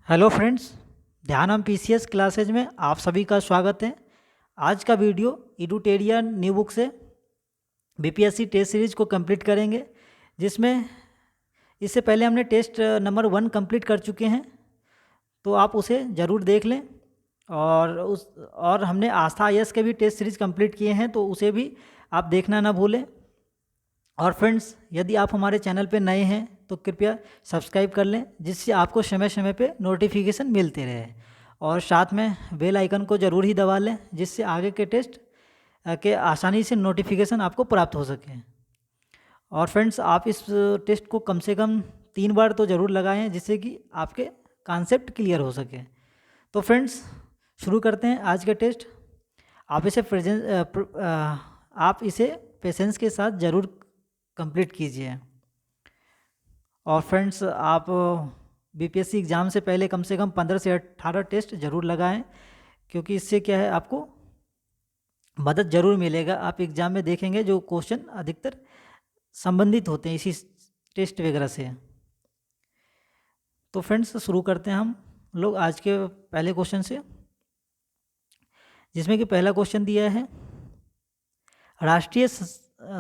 Hello friends, ध्यानम PCS classes में आप सभी का स्वागत है। आज का वीडियो एडुटेरियन न्यू बुक से बीपीएससी टेस्ट सीरीज को कंप्लीट करेंगे, जिसमें इससे पहले हमने टेस्ट नंबर 1 कंप्लीट कर चुके हैं, तो आप उसे ज़रूर देख लें। और हमने आस्था आईएएस के भी टेस्ट सीरीज कंप्लीट किए हैं, तो उसे भी आप देखना ना भूलें। और फ्रेंड्स, यदि आप हमारे चैनल पर नए हैं तो कृपया सब्सक्राइब कर लें, जिससे आपको समय समय पे नोटिफिकेशन मिलते रहे। और साथ में बेल आइकन को ज़रूर ही दबा लें, जिससे आगे के टेस्ट के आसानी से नोटिफिकेशन आपको प्राप्त हो सके। और फ्रेंड्स, आप इस टेस्ट को कम से कम 3 बार तो ज़रूर लगाएं, जिससे कि आपके कॉन्सेप्ट क्लियर हो सके। तो फ्रेंड्स, शुरू करते हैं आज का टेस्ट। आप इसे पेशेंस के साथ ज़रूर कंप्लीट कीजिए। और फ्रेंड्स, आप बीपीएससी एग्ज़ाम से पहले कम से कम 15 से 18 टेस्ट ज़रूर लगाएं, क्योंकि इससे क्या है, आपको मदद ज़रूर मिलेगा। आप एग्ज़ाम में देखेंगे जो क्वेश्चन अधिकतर संबंधित होते हैं इसी टेस्ट वगैरह से। तो फ्रेंड्स, शुरू करते हैं हम लोग आज के पहले क्वेश्चन से, जिसमें कि पहला क्वेश्चन दिया है,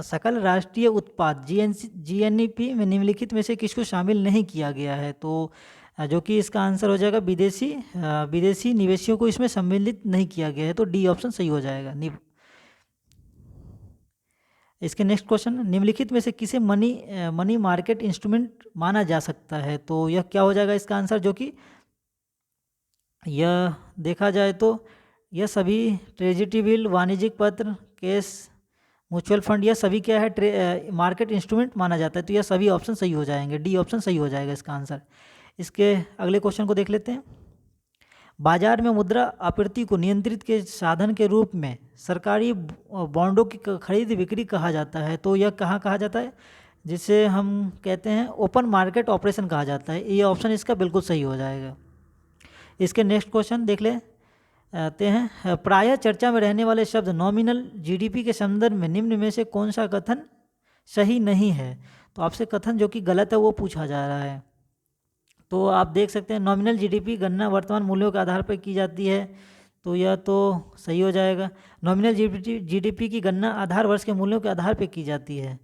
सकल राष्ट्रीय उत्पाद जीएनपी में निम्नलिखित में से किसको शामिल नहीं किया गया है। तो जो कि इसका आंसर हो जाएगा विदेशी निवेशियों को इसमें सम्मिलित नहीं किया गया है, तो डी ऑप्शन सही हो जाएगा। इसके नेक्स्ट क्वेश्चन, निम्नलिखित में से किसे मनी मार्केट इंस्ट्रूमेंट माना जा सकता है। तो यह क्या हो जाएगा इसका आंसर, जो कि यह देखा जाए तो यह सभी ट्रेजरी बिल, वाणिज्यिक पत्र, केस, म्यूचुअल फंड, यह सभी क्या है, मार्केट इंस्ट्रूमेंट माना जाता है। तो यह सभी ऑप्शन सही हो जाएंगे, डी ऑप्शन सही हो जाएगा इसका आंसर। इसके अगले क्वेश्चन को देख लेते हैं। बाजार में मुद्रा आपूर्ति को नियंत्रित के साधन के रूप में सरकारी बॉन्डों की खरीद बिक्री कहा जाता है। तो यह कहाँ कहा जाता है, जिसे हम कहते हैं ओपन मार्केट ऑपरेशन कहा जाता है। ये ऑप्शन इसका बिल्कुल सही हो जाएगा। इसके नेक्स्ट क्वेश्चन देख लेते हैं। प्रायः चर्चा में रहने वाले शब्द नॉमिनल जीडीपी के संदर्भ में निम्न में से कौन सा कथन सही नहीं है। तो आपसे कथन जो कि गलत है वो पूछा जा रहा है। तो आप देख सकते हैं, नॉमिनल जीडीपी गणना वर्तमान मूल्यों के आधार पर की जाती है, तो यह तो सही हो जाएगा। नॉमिनल जीडीपी की गणना आधार वर्ष के मूल्यों के आधार पर की जाती है,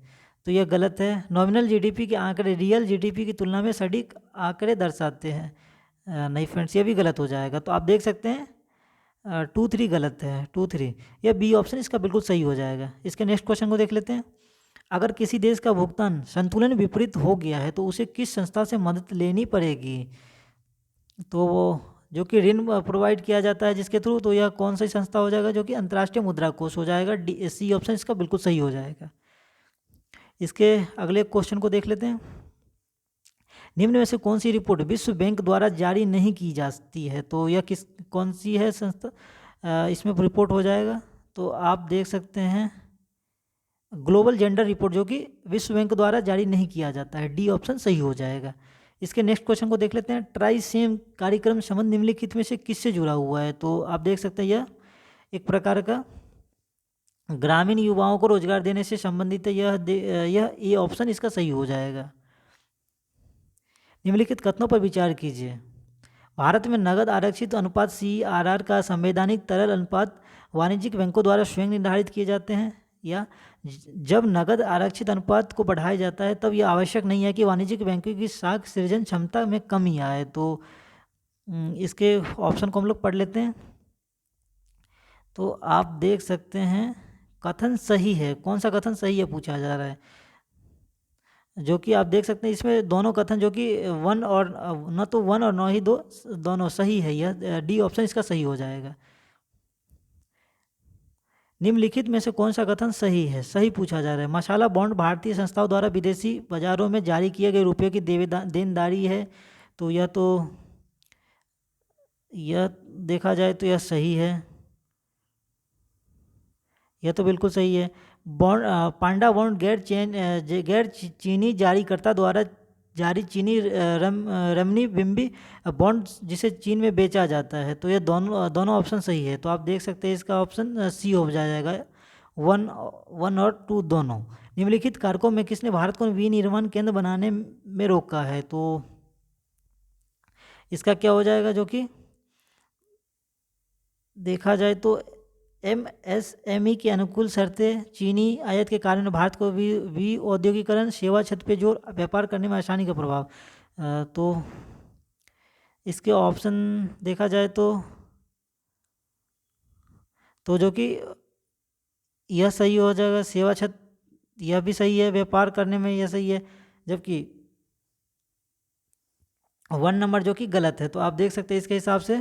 तो यह गलत है। नॉमिनल जीडीपी के आंकड़े रियल जीडीपी की तुलना में सटीक आंकड़े दर्शाते हैं। नहीं फ्रेंड्स, ये भी गलत हो जाएगा। तो आप देख सकते हैं 2-3 गलत है, 2-3, यह बी ऑप्शन इसका बिल्कुल सही हो जाएगा। इसके नेक्स्ट क्वेश्चन को देख लेते हैं। अगर किसी देश का भुगतान संतुलन विपरीत हो गया है तो उसे किस संस्था से मदद लेनी पड़ेगी। तो वो जो कि ऋण प्रोवाइड किया जाता है जिसके थ्रू, तो यह कौन सी संस्था हो जाएगा, जो कि अंतर्राष्ट्रीय मुद्रा कोष हो जाएगा। सी ऑप्शन इसका बिल्कुल सही हो जाएगा। इसके अगले क्वेश्चन को देख लेते हैं। निम्न में से कौन सी रिपोर्ट विश्व बैंक द्वारा जारी नहीं की जाती है। तो यह कौन सी है संस्था, इसमें रिपोर्ट हो जाएगा। तो आप देख सकते हैं ग्लोबल जेंडर रिपोर्ट, जो कि विश्व बैंक द्वारा जारी नहीं किया जाता है। डी ऑप्शन सही हो जाएगा। इसके नेक्स्ट क्वेश्चन को देख लेते हैं। ट्राइसेम कार्यक्रम संबंध निम्नलिखित में से किससे जुड़ा हुआ है। तो आप देख सकते हैं यह एक प्रकार का ग्रामीण युवाओं को रोजगार देने से संबंधित है। यह ये ऑप्शन इसका सही हो जाएगा। निम्नलिखित कथनों पर विचार कीजिए। भारत में नगद आरक्षित अनुपात CRR का संवैधानिक तरल अनुपात वाणिज्यिक बैंकों द्वारा स्वयं निर्धारित किए जाते हैं, या जब नगद आरक्षित अनुपात को बढ़ाया जाता है तब यह आवश्यक नहीं है कि वाणिज्यिक बैंकों की साख सृजन क्षमता में कमी आए। तो इसके ऑप्शन को हम लोग पढ़ लेते हैं। तो आप देख सकते हैं कथन सही है। कौन सा कथन सही है पूछा जा रहा है, जो कि आप देख सकते हैं इसमें दोनों कथन, जो कि वन और न तो वन और न ही दो, दोनों सही है। यह डी ऑप्शन इसका सही हो जाएगा। निम्नलिखित में से कौन सा कथन सही है, सही पूछा जा रहा है। मसाला बॉन्ड भारतीय संस्थाओं द्वारा विदेशी बाजारों में जारी किए गए रुपये की देनदारी है। तो यह देखा जाए तो यह सही है, यह तो बिल्कुल सही है। बॉन्ड पांडा बॉन्ड गैर चीनी जारीकर्ता द्वारा जारी चीनी रमनी बिम्बी बॉन्ड जिसे चीन में बेचा जाता है। तो यह दोनों ऑप्शन सही है। तो आप देख सकते हैं इसका ऑप्शन सी हो जाएगा, 1 और 2 दोनों। निम्नलिखित कारकों में किसने भारत को विनिर्माण केंद्र बनाने में रोका है। तो इसका क्या हो जाएगा, जो कि देखा जाए तो MSME की अनुकूल शर्तें, चीनी आयात के कारण भारत को भी औद्योगिकरण, सेवा क्षेत्र पे जोर, व्यापार करने में आसानी का प्रभाव। तो इसके ऑप्शन देखा जाए तो जो कि यह सही हो जाएगा, सेवा क्षेत्र यह भी सही है, व्यापार करने में यह सही है, जबकि 1 नंबर जो कि गलत है। तो आप देख सकते हैं इसके हिसाब से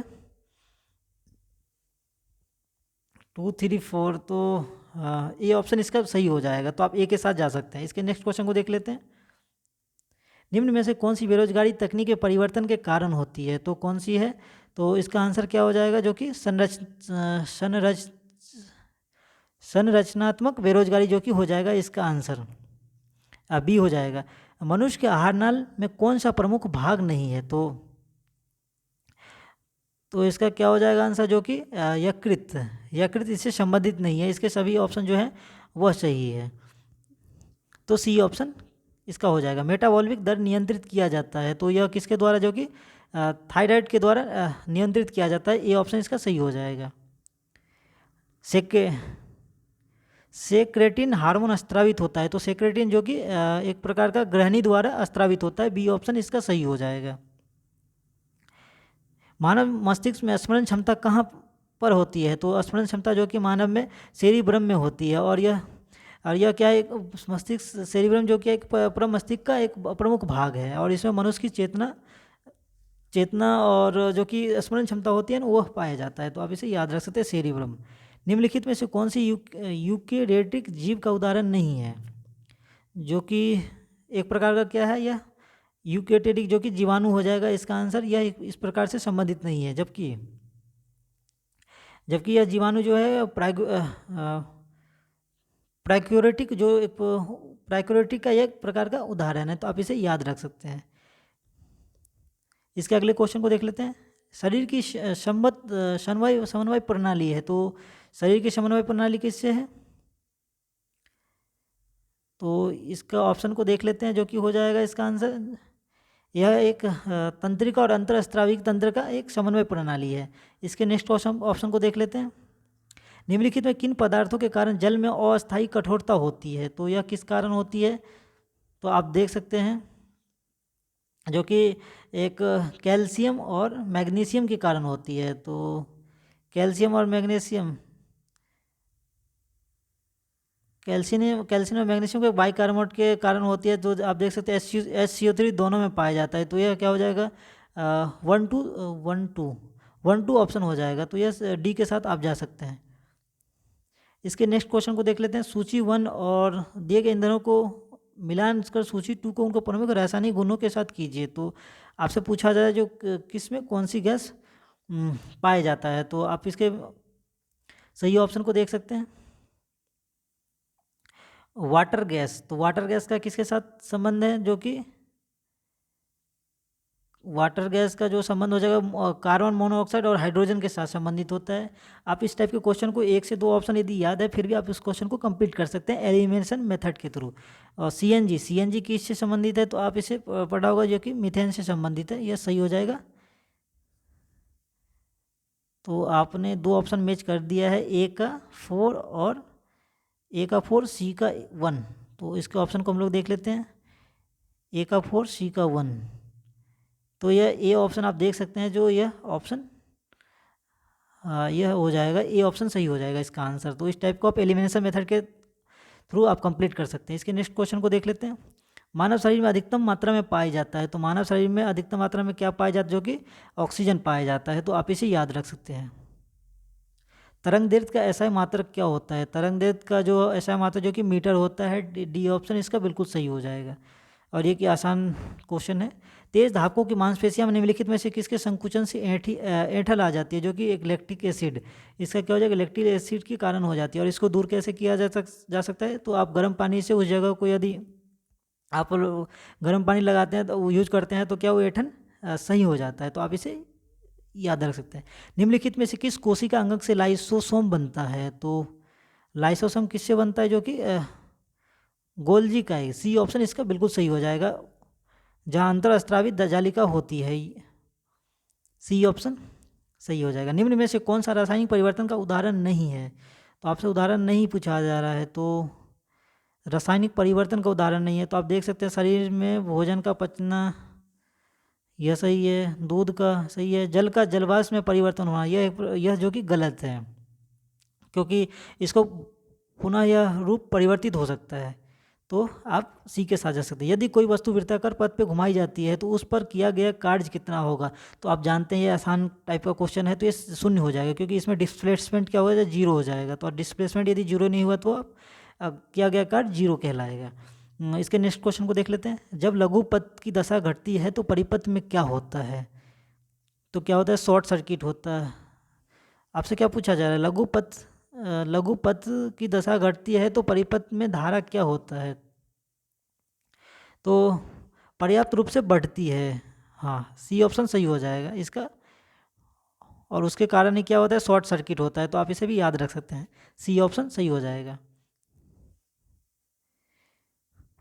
2, 3, 4, तो ये ऑप्शन इसका सही हो जाएगा। तो आप ए के साथ जा सकते हैं। इसके नेक्स्ट क्वेश्चन को देख लेते हैं। निम्न में से कौन सी बेरोजगारी तकनीक के परिवर्तन के कारण होती है? तो कौन सी है? तो इसका आंसर क्या हो जाएगा, जो कि संरचनात्मक बेरोजगारी जो कि हो जाएगा इसका आंसर बी हो जाएगा। मनुष्य के आहार नाल में कौन सा प्रमुख भाग नहीं है? तो इसका क्या हो जाएगा आंसर, जो कि यकृत इससे संबंधित नहीं है। इसके सभी ऑप्शन जो हैं वह सही है। तो सी ऑप्शन इसका हो जाएगा। मेटाबॉलिक दर नियंत्रित किया जाता है, तो यह किसके द्वारा, जो कि थायराइड के द्वारा नियंत्रित किया जाता है। ये ऑप्शन इसका सही हो जाएगा। सेक्रेटिन हार्मोन स्त्रावित होता है, तो सेक्रेटिन जो कि एक प्रकार का ग्रहणी द्वारा स्त्रावित होता है। बी ऑप्शन इसका सही हो जाएगा। मानव मस्तिष्क में स्मरण क्षमता कहाँ पर होती है? तो स्मरण क्षमता जो कि मानव में सेरिब्रम में होती है, और यह क्या है, एक मस्तिष्क सेरिब्रम जो कि एक मस्तिष्क का एक प्रमुख भाग है, और इसमें मनुष्य की चेतना और जो कि स्मरण क्षमता होती है ना, वह पाया जाता है। तो आप इसे याद रख सकते हैं, सेरिब्रम। निम्नलिखित में से कौन सी यूकेरियोटिक जीव का उदाहरण नहीं है? जो कि एक प्रकार का क्या है, यह यूकेरियोटिक जो कि जीवाणु हो जाएगा इसका आंसर। यह इस प्रकार से संबंधित नहीं है, जबकि यह जीवाणु जो है प्राइक्योरेटिक का एक प्रकार का उदाहरण है। तो आप इसे याद रख सकते हैं। इसके अगले क्वेश्चन को देख लेते हैं। शरीर की समन्वय प्रणाली है, तो शरीर की समन्वय प्रणाली किससे है? तो इसका ऑप्शन को देख लेते हैं, जो कि हो जाएगा इसका आंसर। यह एक तंत्रिका और अंतरस्राविक तंत्र का एक समन्वय प्रणाली है। इसके नेक्स्ट ऑप्शन को देख लेते हैं। निम्नलिखित में किन पदार्थों के कारण जल में अस्थायी कठोरता होती है? तो यह किस कारण होती है? तो आप देख सकते हैं, जो कि एक कैल्शियम और मैग्नीशियम के कारण होती है। तो कैल्शियम और मैग्नीशियम, कैल्शियम और मैग्नीशियम के बाइकार्बोनेट के कारण होती है। तो आप देख सकते हैं SCO3 दोनों में पाया जाता है। तो यह क्या हो जाएगा, 1 2 ऑप्शन हो जाएगा। तो यह डी के साथ आप जा सकते हैं। इसके नेक्स्ट क्वेश्चन को देख लेते हैं। सूची 1 और दिए गए ईंधनों को मिलान कर सूची 2 को उनको प्रमुख रासायनिक गुणों के साथ कीजिए। तो आपसे पूछा जाए जो किस में कौन सी गैस पाया जाता है। तो आप इसके सही ऑप्शन को देख सकते हैं, वाटर गैस। तो वाटर गैस का किसके साथ संबंध है? जो कि वाटर गैस का जो संबंध हो जाएगा कार्बन मोनोऑक्साइड और हाइड्रोजन के साथ संबंधित होता है। आप इस टाइप के क्वेश्चन को 1 से 2 ऑप्शन यदि याद है फिर भी आप इस क्वेश्चन को कंप्लीट कर सकते हैं एलिमिनेशन मेथड के थ्रू। और CNG किससे संबंधित है? तो आप इसे पढ़ा होगा, जो कि मीथेन से संबंधित है। यह सही हो जाएगा। तो आपने 2 ऑप्शन मैच कर दिया है, A का 4 और A का 4, C का 1। तो इसके ऑप्शन को हम लोग देख लेते हैं, A का 4, C का 1। तो यह ए ऑप्शन आप देख सकते हैं, जो यह ऑप्शन यह हो जाएगा, ए ऑप्शन सही हो जाएगा इसका आंसर। तो इस टाइप को आप एलिमिनेशन मेथड के थ्रू आप कंप्लीट कर सकते हैं। इसके नेक्स्ट क्वेश्चन को देख लेते हैं। मानव शरीर में अधिकतम मात्रा में पाया जाता है। तो मानव शरीर में अधिकतम मात्रा में क्या पाया जाता है? जो कि ऑक्सीजन पाया जाता है। तो आप इसे याद रख सकते हैं। तरंग दैर्ध्य का ऐसा मात्रक क्या होता है? तरंग दैर्ध्य का जो ऐसा मात्रक जो कि मीटर होता है। डी ऑप्शन इसका बिल्कुल सही हो जाएगा। और ये कि आसान क्वेश्चन है। तेज धावकों की मांसपेशियां निम्नलिखित में से किसके संकुचन से ऐंठल आ जाती है? जो कि एक लैक्टिक एसिड। इसका क्या हो जाएगा? लैक्टिक एसिड के कारण हो जाती है। और इसको दूर कैसे किया जा सकता है? तो आप गर्म पानी से उस जगह को यदि आप गर्म पानी लगाते हैं तो यूज करते हैं तो क्या वो ऐंठन सही हो जाता है। तो आप इसे याद रख सकते हैं। निम्नलिखित में से किस कोशिका अंगक से लाइसोसोम बनता है? तो लाइसोसोम किससे बनता है? जो कि गोल्जी का है। सी ऑप्शन इसका बिल्कुल सही हो जाएगा, जहाँ अंतरस्रावित जालिका होती है। सी ऑप्शन सही हो जाएगा। निम्न में से कौन सा रासायनिक परिवर्तन का उदाहरण नहीं है? तो आपसे उदाहरण नहीं पूछा जा रहा है, तो रासायनिक परिवर्तन का उदाहरण नहीं है तो आप देख सकते हैं शरीर में भोजन का पचना, यह सही है। दूध का सही है। जल का जलवाष्प में परिवर्तन होना, यह जो कि गलत है, क्योंकि इसको पुनः यह रूप परिवर्तित हो सकता है। तो आप सी के साथ जा सकते हैं। यदि कोई वस्तु वृत्ताकार पथ पे घुमाई जाती है तो उस पर किया गया कार्य कितना होगा? तो आप जानते हैं ये आसान टाइप का क्वेश्चन है, तो ये शून्य हो जाएगा, क्योंकि इसमें डिस्प्लेसमेंट क्या होगा, जीरो हो जाएगा। तो डिस्प्लेसमेंट यदि जीरो नहीं हुआ तो किया गया कार्य जीरो कहलाएगा। इसके नेक्स्ट क्वेश्चन को देख लेते हैं। जब लघु पथ की दशा घटती है तो परिपथ में क्या होता है? तो क्या होता है, शॉर्ट सर्किट होता है। आपसे क्या पूछा जा रहा है, लघु पथ की दशा घटती है तो परिपथ में धारा क्या होता है? तो पर्याप्त रूप से बढ़ती है। हाँ, सी ऑप्शन सही हो जाएगा इसका। और उसके कारण ही क्या होता है, शॉर्ट सर्किट होता है। तो आप इसे भी याद रख सकते हैं, सी ऑप्शन सही हो जाएगा।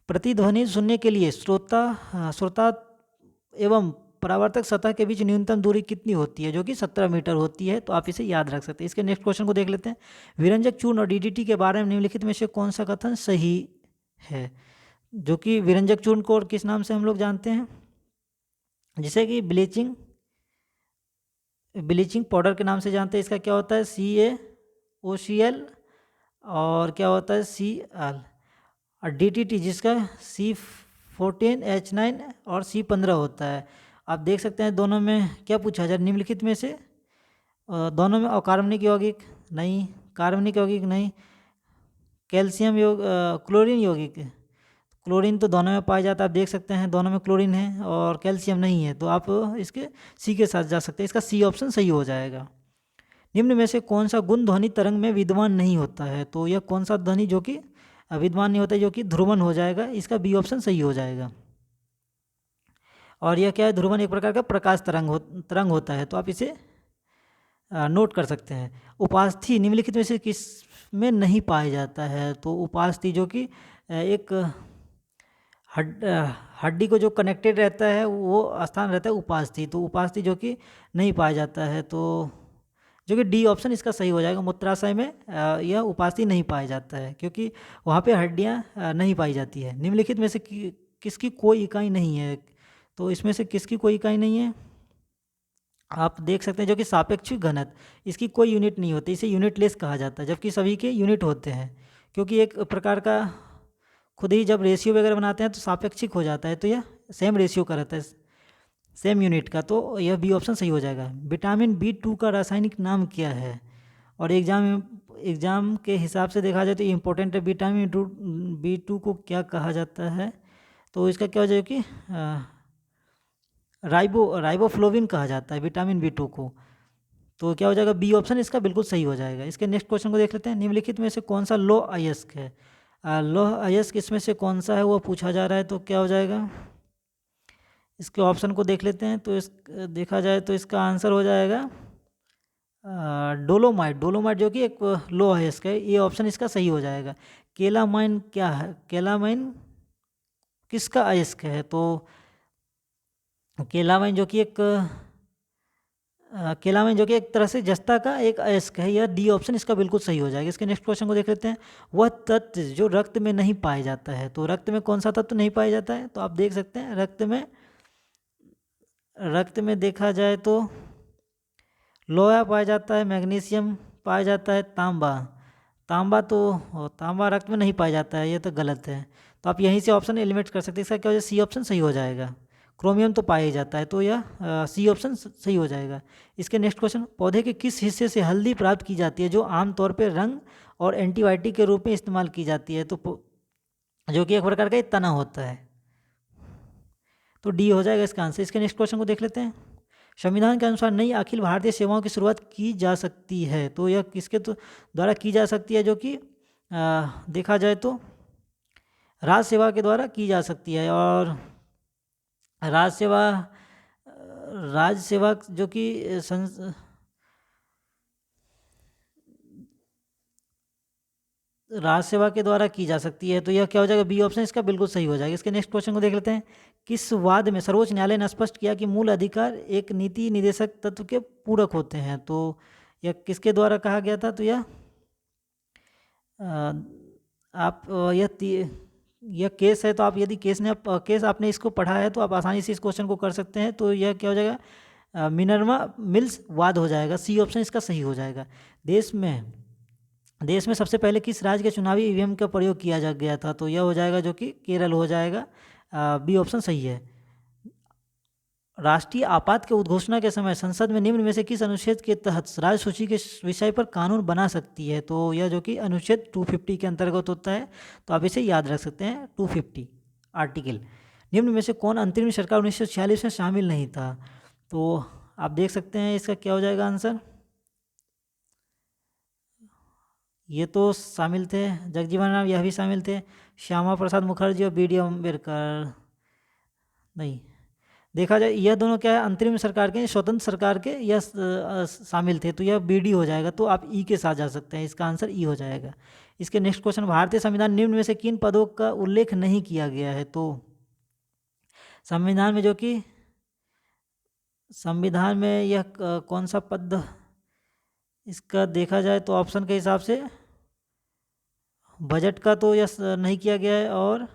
प्रतिध्वनि सुनने के लिए श्रोता एवं परावर्तक सतह के बीच न्यूनतम दूरी कितनी होती है? जो कि 17 मीटर होती है। तो आप इसे याद रख सकते हैं। इसके नेक्स्ट क्वेश्चन को देख लेते हैं। विरंजक चूर्ण और डीडीटी के बारे में निम्नलिखित में से कौन सा कथन सही है? जो कि विरंजक चूर्ण को और किस नाम से हम लोग जानते हैं, जिसे कि ब्लीचिंग पाउडर के नाम से जानते हैं। इसका क्या होता है, CaOCl, और क्या होता है, Cl। और DTT जिसका C14H9 और C15 होता है। आप देख सकते हैं दोनों में क्या पूछा जाए, निम्नलिखित में से दोनों में अकार्बनिक यौगिक नहीं, कार्बनिक यौगिक नहीं, कैल्शियम क्लोरीन यौगिक। क्लोरीन तो दोनों में पाया जाता है, आप देख सकते हैं दोनों में क्लोरीन है और कैल्शियम नहीं है। तो आप इसके सी के साथ जा सकते हैं। इसका सी ऑप्शन सही हो जाएगा। निम्न में से कौन सा गुण ध्वनि तरंग में विद्यमान नहीं होता है? तो यह कौन सा ध्वनि जो कि विद्यमान नहीं होता है, जो कि ध्रुवन हो जाएगा। इसका बी ऑप्शन सही हो जाएगा। और यह क्या है, ध्रुवन एक प्रकार का प्रकाश तरंग होता है। तो आप इसे नोट कर सकते हैं। उपास्थि निम्नलिखित में से किस में नहीं पाया जाता है? तो उपास्थि जो कि एक हड्डी को जो कनेक्टेड रहता है वो स्थान रहता है उपास्थि। तो उपास्थि जो कि नहीं पाया जाता है, तो जो कि डी ऑप्शन इसका सही हो जाएगा। मूत्राशय में यह उपास्थि नहीं पाया जाता है, क्योंकि वहाँ पे हड्डियाँ नहीं पाई जाती है। निम्नलिखित में से किसकी कोई इकाई नहीं है? तो इसमें से किसकी कोई इकाई नहीं है, आप देख सकते हैं, जो कि सापेक्षिक घनत्व, इसकी कोई यूनिट नहीं होती, इसे यूनिटलेस कहा जाता है, जबकि सभी के यूनिट होते हैं। क्योंकि एक प्रकार का खुद ही जब रेशियो वगैरह बनाते हैं तो सापेक्षिक हो जाता है, तो यह सेम रेशियो का रहता है, सेम यूनिट का। तो यह बी ऑप्शन सही हो जाएगा। विटामिन B2 का रासायनिक नाम क्या है? और एग्जाम के हिसाब से देखा जाए तो इम्पोर्टेंट है। विटामिन B2 को क्या कहा जाता है? तो इसका क्या हो जाएगा कि राइबोफ्लोविन कहा जाता है विटामिन B2 को। तो क्या हो जाएगा, बी ऑप्शन इसका बिल्कुल सही हो जाएगा। इसके नेक्स्ट क्वेश्चन को देख लेते हैं। निम्नलिखित में से कौन सा लौह अयस्क है? लौह अयस्क इसमें से कौन सा है वो पूछा जा रहा है। तो क्या हो जाएगा, इसके ऑप्शन को देख लेते हैं। तो देखा जाए तो इसका आंसर हो जाएगा डोलोमाइट जो कि एक लौह अयस्क है। ये ऑप्शन इसका सही हो जाएगा। केलामाइन क्या है? केलामाइन किसका अयस्क है? तो केलामाइन जो कि एक तरह से जस्ता का एक अयस्क है। यह डी ऑप्शन इसका बिल्कुल सही हो जाएगा। इसके नेक्स्ट क्वेश्चन को देख लेते हैं। वह तत्व जो रक्त में नहीं पाया जाता है, तो रक्त में कौन सा तत्व नहीं पाया जाता है? तो आप देख सकते हैं रक्त में देखा जाए तो लोहा पाया जाता है, मैग्नीशियम पाया जाता है, तांबा रक्त में नहीं पाया जाता है, ये तो गलत है। तो आप यहीं से ऑप्शन एलिमिनेट कर सकते हैं। इसका क्या हो जाए, सी ऑप्शन सही हो जाएगा। क्रोमियम तो पाया जाता है, तो यह सी ऑप्शन सही हो जाएगा। इसके नेक्स्ट क्वेश्चन, पौधे के किस हिस्से से हल्दी प्राप्त की जाती है जो आमतौर पर रंग और एंटीबायोटिक के रूप में इस्तेमाल की जाती है? तो जो कि एक प्रकार का तना होता है। तो डी हो जाएगा इसका आंसर। इसके नेक्स्ट क्वेश्चन को देख लेते हैं। संविधान के अनुसार नई अखिल भारतीय सेवाओं की शुरुआत की जा सकती है, तो यह किसके द्वारा की जा सकती है? जो कि देखा जाए तो राज्य सेवा के द्वारा की जा सकती है। और राज्य सेवा जो कि राज्य सेवा के द्वारा की जा सकती है। तो यह क्या हो जाएगा, बी ऑप्शन इसका बिल्कुल सही हो जाएगा। इसके नेक्स्ट क्वेश्चन को देख लेते हैं। किस वाद में सर्वोच्च न्यायालय ने स्पष्ट किया कि मूल अधिकार एक नीति निदेशक तत्व के पूरक होते हैं? तो यह किसके द्वारा कहा गया था? तो यह आप यह केस है, तो आप यदि केस आपने इसको पढ़ा है तो आप आसानी से इस क्वेश्चन को कर सकते हैं। तो यह क्या हो जाएगा? मिनर्वा मिल्स वाद हो जाएगा। सी ऑप्शन इसका सही हो जाएगा। देश में सबसे पहले किस राज्य के चुनावी ईवीएम का प्रयोग किया गया था? तो यह हो जाएगा जो कि केरल हो जाएगा। बी ऑप्शन सही है। राष्ट्रीय आपात के उद्घोषणा के समय संसद में निम्न में से किस अनुच्छेद के तहत राज्य सूची के विषय पर कानून बना सकती है? तो यह जो कि अनुच्छेद 250 के अंतर्गत होता है, तो आप इसे याद रख सकते हैं। 250 आर्टिकल। निम्न में से कौन अंतरिम सरकार 1946 में शामिल नहीं था? तो आप देख सकते हैं इसका क्या हो जाएगा आंसर। ये तो शामिल थे, जगजीवन राम यह भी शामिल थे, श्यामा प्रसाद मुखर्जी और बी.डी. अम्बेडकर नहीं। देखा जाए यह दोनों क्या है? अंतरिम सरकार के, स्वतंत्र सरकार के यह शामिल थे, तो यह बी.डी. हो जाएगा। तो आप ई के साथ जा सकते हैं, इसका आंसर ई हो जाएगा। इसके नेक्स्ट क्वेश्चन, भारतीय संविधान निम्न में से किन पदों का उल्लेख नहीं किया गया है? तो संविधान में जो कि संविधान में यह कौन सा पद इसका देखा जाए तो ऑप्शन के हिसाब से बजट का तो यह नहीं किया गया है, और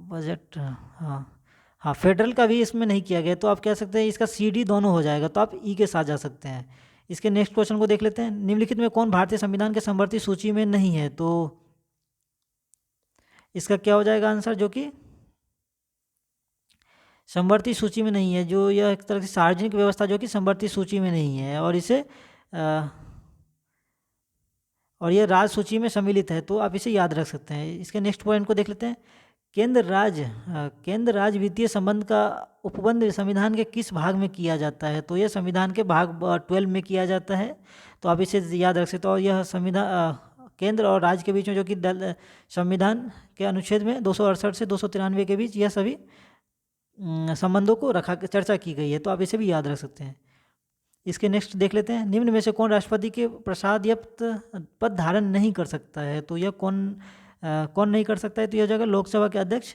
बजट हाँ फेडरल का भी इसमें नहीं किया गया। तो आप कह सकते हैं इसका सी डी दोनों हो जाएगा, तो आप ई के साथ जा सकते हैं। इसके नेक्स्ट क्वेश्चन को देख लेते हैं। निम्नलिखित में कौन भारतीय संविधान के समवर्ती सूची में नहीं है? तो इसका क्या हो जाएगा आंसर? जो कि समवर्ती सूची में नहीं है, जो यह एक तरह से सार्वजनिक व्यवस्था जो कि समवर्ती सूची में नहीं है, और इसे और यह राज्य सूची में सम्मिलित है, तो आप इसे याद रख सकते हैं। इसके नेक्स्ट पॉइंट को देख लेते हैं। केंद्र राज्य वित्तीय संबंध का उपबंध संविधान के किस भाग में किया जाता है? तो यह संविधान के भाग 12 में किया जाता है, तो आप इसे याद रख सकते हो। और यह संविधान केंद्र और राज्य के बीच में जो कि संविधान के अनुच्छेद में 268 से 293 के बीच यह सभी संबंधों को चर्चा की गई है, तो आप इसे भी याद रख सकते हैं। इसके नेक्स्ट देख लेते हैं। निम्न में से कौन राष्ट्रपति के प्रसादयुक्त पद धारण नहीं कर सकता है? तो यह कौन नहीं कर सकता है? तो यह जगह लोकसभा के अध्यक्ष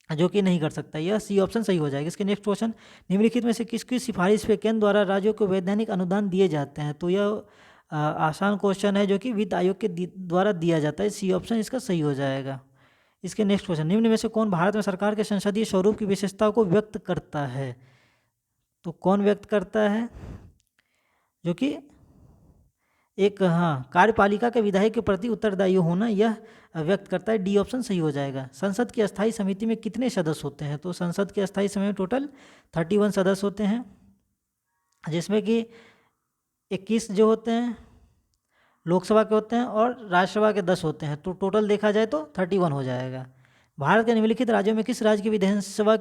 जो कि नहीं कर सकता। यह सी ऑप्शन सही हो जाएगा। इसके नेक्स्ट क्वेश्चन, निम्नलिखित में से किसकी सिफारिश पे केंद्र द्वारा राज्यों को वैधानिक अनुदान दिए जाते हैं? तो यह आसान क्वेश्चन है जो कि वित्त आयोग के द्वारा दिया जाता है। सी ऑप्शन इसका सही हो जाएगा। इसके नेक्स्ट क्वेश्चन, निम्न में से कौन भारत में सरकार के संसदीय स्वरूप की विशेषता को व्यक्त करता है? तो कौन व्यक्त करता है? जो कि एक कार्यपालिका के विधायक के प्रति उत्तरदायी होना, यह व्यक्त करता है। डी ऑप्शन सही हो जाएगा। संसद की अस्थायी समिति में कितने सदस्य होते हैं? तो संसद की अस्थायी समिति में टोटल 31 सदस्य होते हैं, जिसमें कि 21 जो होते हैं लोकसभा के होते हैं और राज्यसभा के 10 होते हैं, तो टोटल देखा जाए तो 31 हो जाएगा। भारत के निम्नलिखित राज्यों में किस राज्य की विधानसभा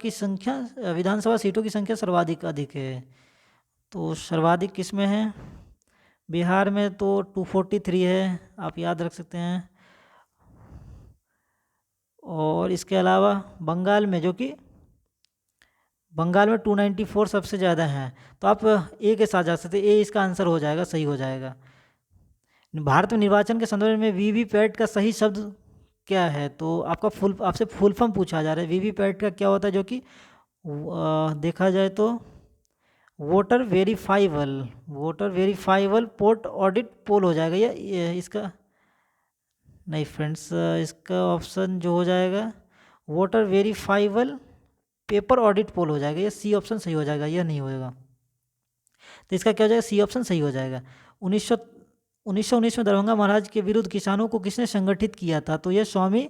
सीटों की संख्या सर्वाधिक अधिक है? तो सर्वाधिक किस में है? बिहार में तो 243 है, आप याद रख सकते हैं। और इसके अलावा बंगाल में 294 सबसे ज़्यादा हैं, तो आप ए के साथ जा सकते हैं। ए इसका आंसर हो जाएगा, सही हो जाएगा। भारत में निर्वाचन के संदर्भ में वीवीपैट का सही शब्द क्या है? तो आपसे फुल फॉर्म पूछा जा रहा है। वीवीपैट का क्या होता है? जो कि देखा जाए तो वोटर वेरीफाइबल पोर्ट ऑडिट पोल हो जाएगा। या इसका नहीं फ्रेंड्स, इसका ऑप्शन जो हो जाएगा वोटर वेरीफाइबल पेपर ऑडिट पोल हो जाएगा। ये सी ऑप्शन सही हो जाएगा, यह नहीं होगा। तो इसका क्या हो जाएगा? सी ऑप्शन सही हो जाएगा। 1919 में दरभंगा महाराज के विरुद्ध किसानों को किसने संगठित किया था? तो यह स्वामी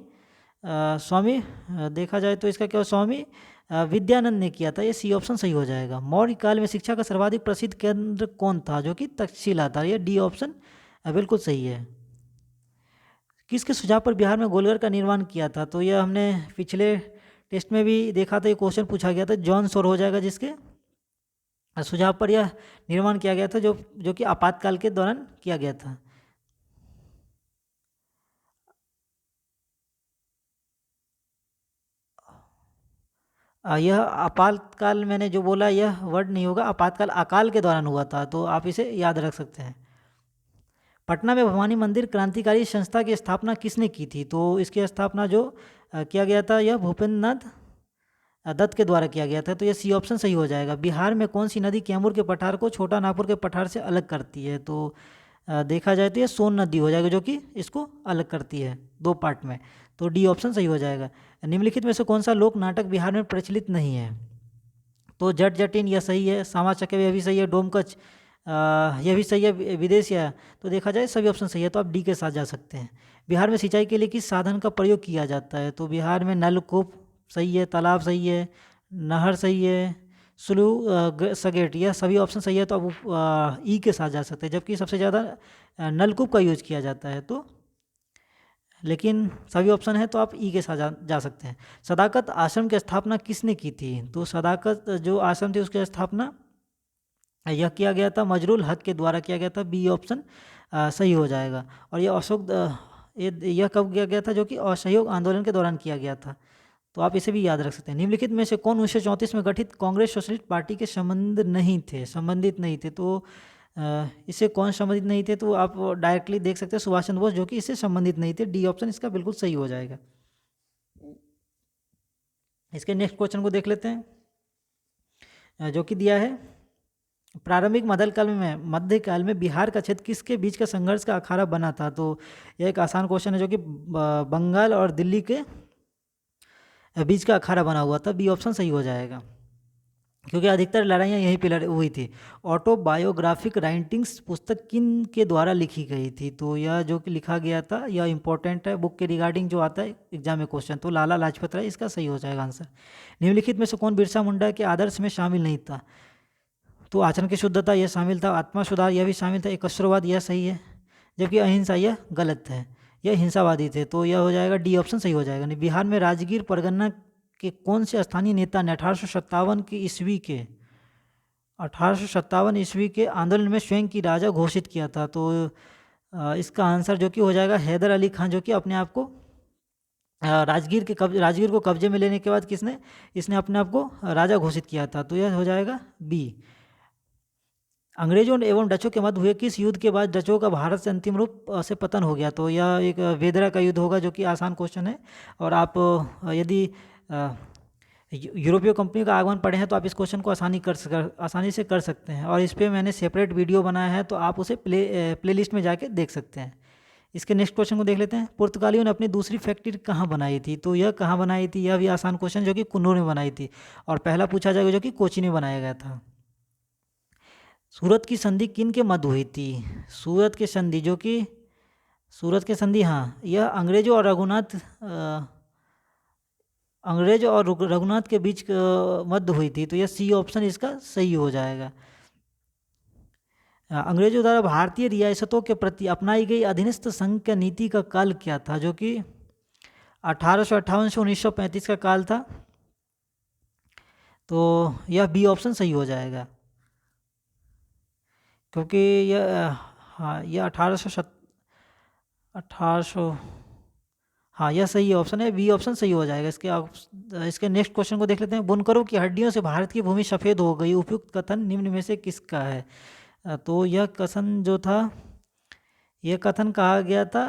देखा जाए तो इसका क्या, स्वामी विद्यानंद ने किया था। ये सी ऑप्शन सही हो जाएगा। मौर्य काल में शिक्षा का सर्वाधिक प्रसिद्ध केंद्र कौन था? जो कि तक्षशिला था। यह डी ऑप्शन बिल्कुल सही है। किसके सुझाव पर बिहार में गोलघर का निर्माण किया था? तो यह हमने पिछले टेस्ट में भी देखा था, ये क्वेश्चन पूछा गया था। जॉन शोर हो जाएगा, जिसके सुझाव पर यह निर्माण किया गया था, जो कि आपातकाल के दौरान किया गया था। यह आपातकाल मैंने जो बोला यह वर्ड नहीं होगा, आपातकाल अकाल के दौरान हुआ था, तो आप इसे याद रख सकते हैं। पटना में भवानी मंदिर क्रांतिकारी संस्था की स्थापना किसने की थी? तो इसकी स्थापना जो किया गया था, यह भूपेंद्र नाथ दत्त के द्वारा किया गया था। तो ये सी ऑप्शन सही हो जाएगा। बिहार में कौन सी नदी कैमूर के पठार को छोटा नागपुर के पठार से अलग करती है? तो देखा जाए तो ये सोन नदी हो जाएगा, जो कि इसको अलग करती है 2 पार्ट में। तो डी ऑप्शन सही हो जाएगा। निम्नलिखित में से कौन सा लोक नाटक बिहार में प्रचलित नहीं है? तो जट जटिन यह सही है, सामा चकेवा यह भी सही है, डोमकच यह भी सही है, विदेशिया। तो देखा जाए सभी ऑप्शन सही है, तो आप डी के साथ जा सकते हैं। बिहार में सिंचाई के लिए किस साधन का प्रयोग किया जाता है? तो बिहार में नलकूप सही है, तालाब सही है, नहर सही है, स्लू सगेट, यह सभी ऑप्शन सही है, तो आप ई के साथ जा सकते हैं। जबकि सबसे ज़्यादा नलकूप का यूज किया जाता है, तो लेकिन सभी ऑप्शन है तो आप ई के साथ जा सकते हैं। सदाकत आश्रम की स्थापना किसने की थी? तो सदाकत जो आश्रम थी उसकी स्थापना यह किया गया था मजरूल हक के द्वारा किया गया था। बी ऑप्शन सही हो जाएगा। और यह अशोक यह कब किया गया था? जो कि असहयोग आंदोलन के दौरान किया गया था। तो आप इसे भी याद रख सकते हैं। निम्नलिखित में से कौन 1934 में गठित कांग्रेस सोशलिस्ट पार्टी के संबंधित नहीं थे? तो इससे कौन संबंधित नहीं थे? तो आप डायरेक्टली देख सकते हैं सुभाष चंद्र बोस, जो कि इससे संबंधित नहीं थे। डी ऑप्शन इसका बिल्कुल सही हो जाएगा। इसके नेक्स्ट क्वेश्चन को देख लेते हैं, जो कि दिया है प्रारंभिक मध्यकाल में बिहार का क्षेत्र किसके बीच का संघर्ष का अखाड़ा बना था? तो यह एक आसान क्वेश्चन है, जो कि बंगाल और दिल्ली के बीच का अखाड़ा बना हुआ था। बी ऑप्शन सही हो जाएगा, क्योंकि अधिकतर लड़ाइयाँ यहीं पे हुई थी। ऑटोबायोग्राफिक राइटिंग्स पुस्तक किन के द्वारा लिखी गई थी? तो यह जो कि लिखा गया था यह इंपॉर्टेंट है, बुक के रिगार्डिंग जो आता है एग्जाम में क्वेश्चन। तो लाला लाजपत राय इसका सही हो जाएगा आंसर। निम्नलिखित में से कौन बिरसा मुंडा के आदर्श में शामिल नहीं था? तो आचरण की शुद्धता यह शामिल था, आत्मा सुधार यह भी शामिल था, एकश्वरवाद यह सही है, जबकि अहिंसा यह गलत है, यह हिंसावादी थे। तो यह हो जाएगा डी ऑप्शन सही हो जाएगा। नहीं, बिहार में राजगीर परगना के कौन से स्थानीय नेता ने 1857 ईस्वी के आंदोलन में स्वयं की राजा घोषित किया था? तो इसका आंसर जो कि हो जाएगा हैदर अली खान, जो कि अपने आप को राजगीर को कब्जे में लेने के बाद इसने अपने आप को राजा घोषित किया था। तो यह हो जाएगा बी। अंग्रेजों एवं डचों के मध्य हुए किस युद्ध के बाद डचों का भारत से अंतिम रूप से पतन हो गया? तो यह एक वेदरा का युद्ध होगा, जो कि आसान क्वेश्चन है। और आप यदि यूरोपीय कंपनी का आगमन पढ़े हैं तो आप इस क्वेश्चन को आसानी से कर सकते हैं। और इस पर मैंने सेपरेट वीडियो बनाया है, तो आप उसे प्लेलिस्ट में जाके देख सकते हैं। इसके नेक्स्ट क्वेश्चन को देख लेते हैं। पुर्तगालियों ने अपनी दूसरी फैक्ट्री कहाँ बनाई थी? तो यह कहाँ बनाई थी? यह भी आसान क्वेश्चन, जो कि कुन्नूर में बनाई थी। और पहला पूछा जाएगा जो कि कोची में बनाया गया था। सूरत की संधि किन के मध्य हुई थी? सूरत की संधि, हाँ, यह अंग्रेज और रघुनाथ के बीच मध्य हुई थी। तो यह सी ऑप्शन इसका सही हो जाएगा। अंग्रेजों द्वारा भारतीय रियासतों के प्रति अपनाई गई अधीनस्थ संघ की नीति का काल क्या था? जो कि 1858 से 1935 का काल था। तो यह बी ऑप्शन सही हो जाएगा, क्योंकि यह 1800 हाँ, यह सही ऑप्शन है, बी ऑप्शन सही हो जाएगा। इसके नेक्स्ट क्वेश्चन को देख लेते हैं। बुनकरों की हड्डियों से भारत की भूमि सफ़ेद हो गई, उपयुक्त कथन निम्न में से किसका है? तो यह कथन जो था, यह कथन कहा गया था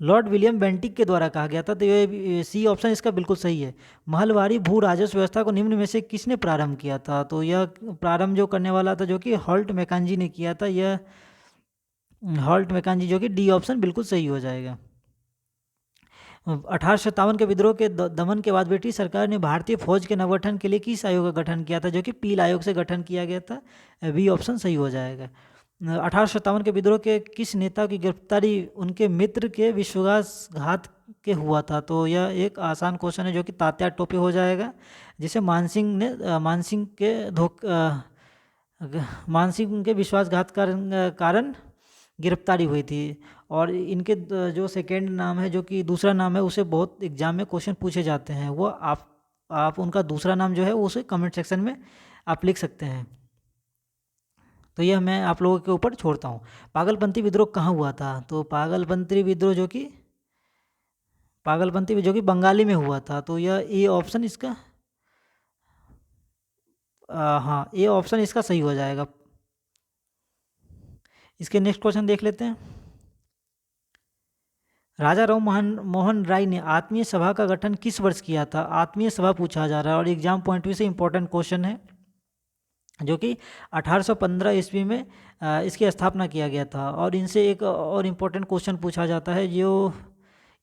लॉर्ड विलियम बेंटिक के द्वारा कहा गया था। तो ये सी ऑप्शन इसका बिल्कुल सही है। महलवारी भू राजस्व व्यवस्था को निम्न में से किसने प्रारंभ किया था? तो यह प्रारंभ जो करने वाला था, जो कि हॉल्ट मैकेंजी ने किया था। यह हॉल्ट मैकेंजी, जो कि डी ऑप्शन बिल्कुल सही हो जाएगा। 1857 के विद्रोह के दमन के बाद ब्रिटिश सरकार ने भारतीय फौज के नवगठन के लिए किस आयोग का गठन किया था? जो कि पील आयोग से गठन किया गया था। बी ऑप्शन सही हो जाएगा। 1857 के विद्रोह के किस नेता की गिरफ्तारी उनके मित्र के विश्वासघात के हुआ था? तो यह एक आसान क्वेश्चन है, जो कि तात्या टोपे हो जाएगा, जिसे मानसिंह के विश्वासघात कारण गिरफ्तारी हुई थी। और इनके जो सेकेंड नाम है, जो कि दूसरा नाम है, उसे बहुत एग्जाम में क्वेश्चन पूछे जाते हैं। वो आप उनका दूसरा नाम जो है वो उसे कमेंट सेक्शन में आप लिख सकते हैं। तो यह मैं आप लोगों के ऊपर छोड़ता हूँ। पागलपंथी विद्रोह कहाँ हुआ था? तो पागलपंथी विद्रोह जो कि बंगाली में हुआ था। तो यह ए ऑप्शन इसका हाँ, ए ऑप्शन इसका सही हो जाएगा। इसके नेक्स्ट क्वेश्चन देख लेते हैं। राजा राम मोहन राय ने आत्मीय सभा का गठन किस वर्ष किया था? आत्मीय सभा पूछा जा रहा है और एग्जाम पॉइंट व्यू से इंपॉर्टेंट क्वेश्चन है, जो कि 1815 ईस्वी में इसकी स्थापना किया गया था। और इनसे एक और इम्पोर्टेंट क्वेश्चन पूछा जाता है, जो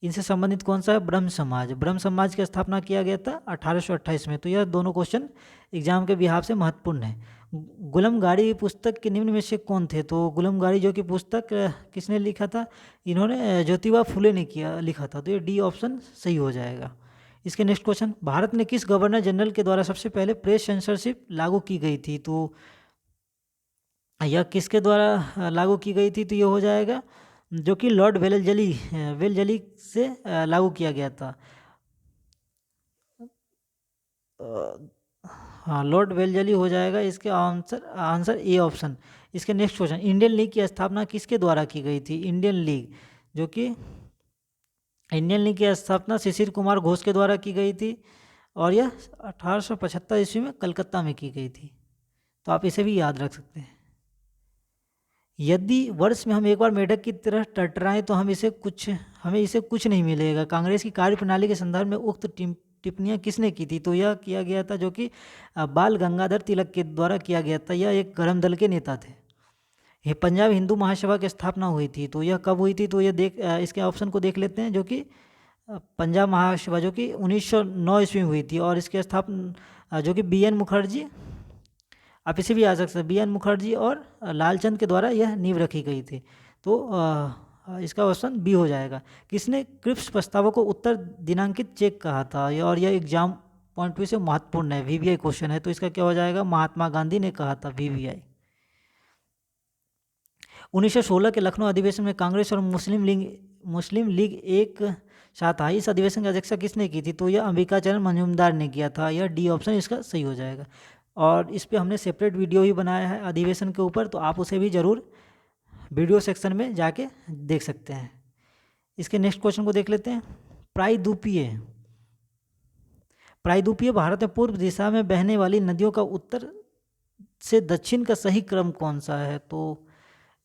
इनसे संबंधित कौन सा है? ब्रह्म समाज। ब्रह्म समाज की स्थापना किया गया था 1828 में। तो यह दोनों क्वेश्चन एग्जाम के बिहाफ से महत्वपूर्ण है। गुलमगाड़ी पुस्तक के निम्न में से कौन थे? तो गुलमगाड़ी जो कि पुस्तक किसने लिखा था? इन्होंने ज्योतिबा फुले ने लिखा था। तो ये डी ऑप्शन सही हो जाएगा। इसके नेक्स्ट क्वेश्चन, भारत में किस गवर्नर जनरल के द्वारा सबसे पहले प्रेस सेंसरशिप लागू की गई थी? तो यह किसके द्वारा लागू की गई थी? तो ये हो जाएगा जो कि लॉर्ड वेलजली से लागू किया गया था। हाँ, लॉर्ड वेलजली हो जाएगा इसके आंसर ए ऑप्शन। इसके नेक्स्ट क्वेश्चन, इंडियन लीग की स्थापना किसके द्वारा की गई थी? इंडियन लीग की स्थापना शिशिर कुमार घोष के द्वारा की गई थी और यह 1875 ईस्वी में कलकत्ता में की गई थी। तो आप इसे भी याद रख सकते हैं। यदि वर्ष में हम एक बार मेढक की तरह टटराएं तो हमें इसे कुछ नहीं मिलेगा। कांग्रेस की कार्यप्रणाली के संदर्भ में उक्त टिप्पणियां किसने की थी? तो यह किया गया था जो कि बाल गंगाधर तिलक के द्वारा किया गया था। यह एक गरम दल के नेता थे। ये पंजाब हिंदू महासभा की स्थापना हुई थी। तो यह कब हुई थी? तो यह इसके ऑप्शन को देख लेते हैं, जो कि पंजाब महासभा जो कि 1909 ईस्वी में हुई थी। और इसके स्थापना जो कि BN मुखर्जी, आप इसे भी आ सकते हैं, BN मुखर्जी और लालचंद के द्वारा यह नींव रखी गई थी। तो इसका ऑप्शन बी हो जाएगा। किसने क्रिप्स प्रस्तावों को उत्तर दिनांकित चेक कहा था? और यह एग्जाम पॉइंट व्यू से महत्वपूर्ण है, VVI क्वेश्चन है। तो इसका क्या हो जाएगा? महात्मा गांधी ने कहा था, VVI। 1916 के लखनऊ अधिवेशन में कांग्रेस और मुस्लिम लीग एक साथ आई। इस अधिवेशन की अध्यक्षता किसने की थी? तो यह अंबिकाचरण मजूमदार ने किया था। यह डी ऑप्शन इसका सही हो जाएगा। और इस पे हमने सेपरेट वीडियो ही बनाया है अधिवेशन के ऊपर, तो आप उसे भी ज़रूर वीडियो सेक्शन में जाके देख सकते हैं। इसके नेक्स्ट क्वेश्चन को देख लेते हैं। प्रायद्वीपीय भारत में पूर्व दिशा में बहने वाली नदियों का उत्तर से दक्षिण का सही क्रम कौन सा है? तो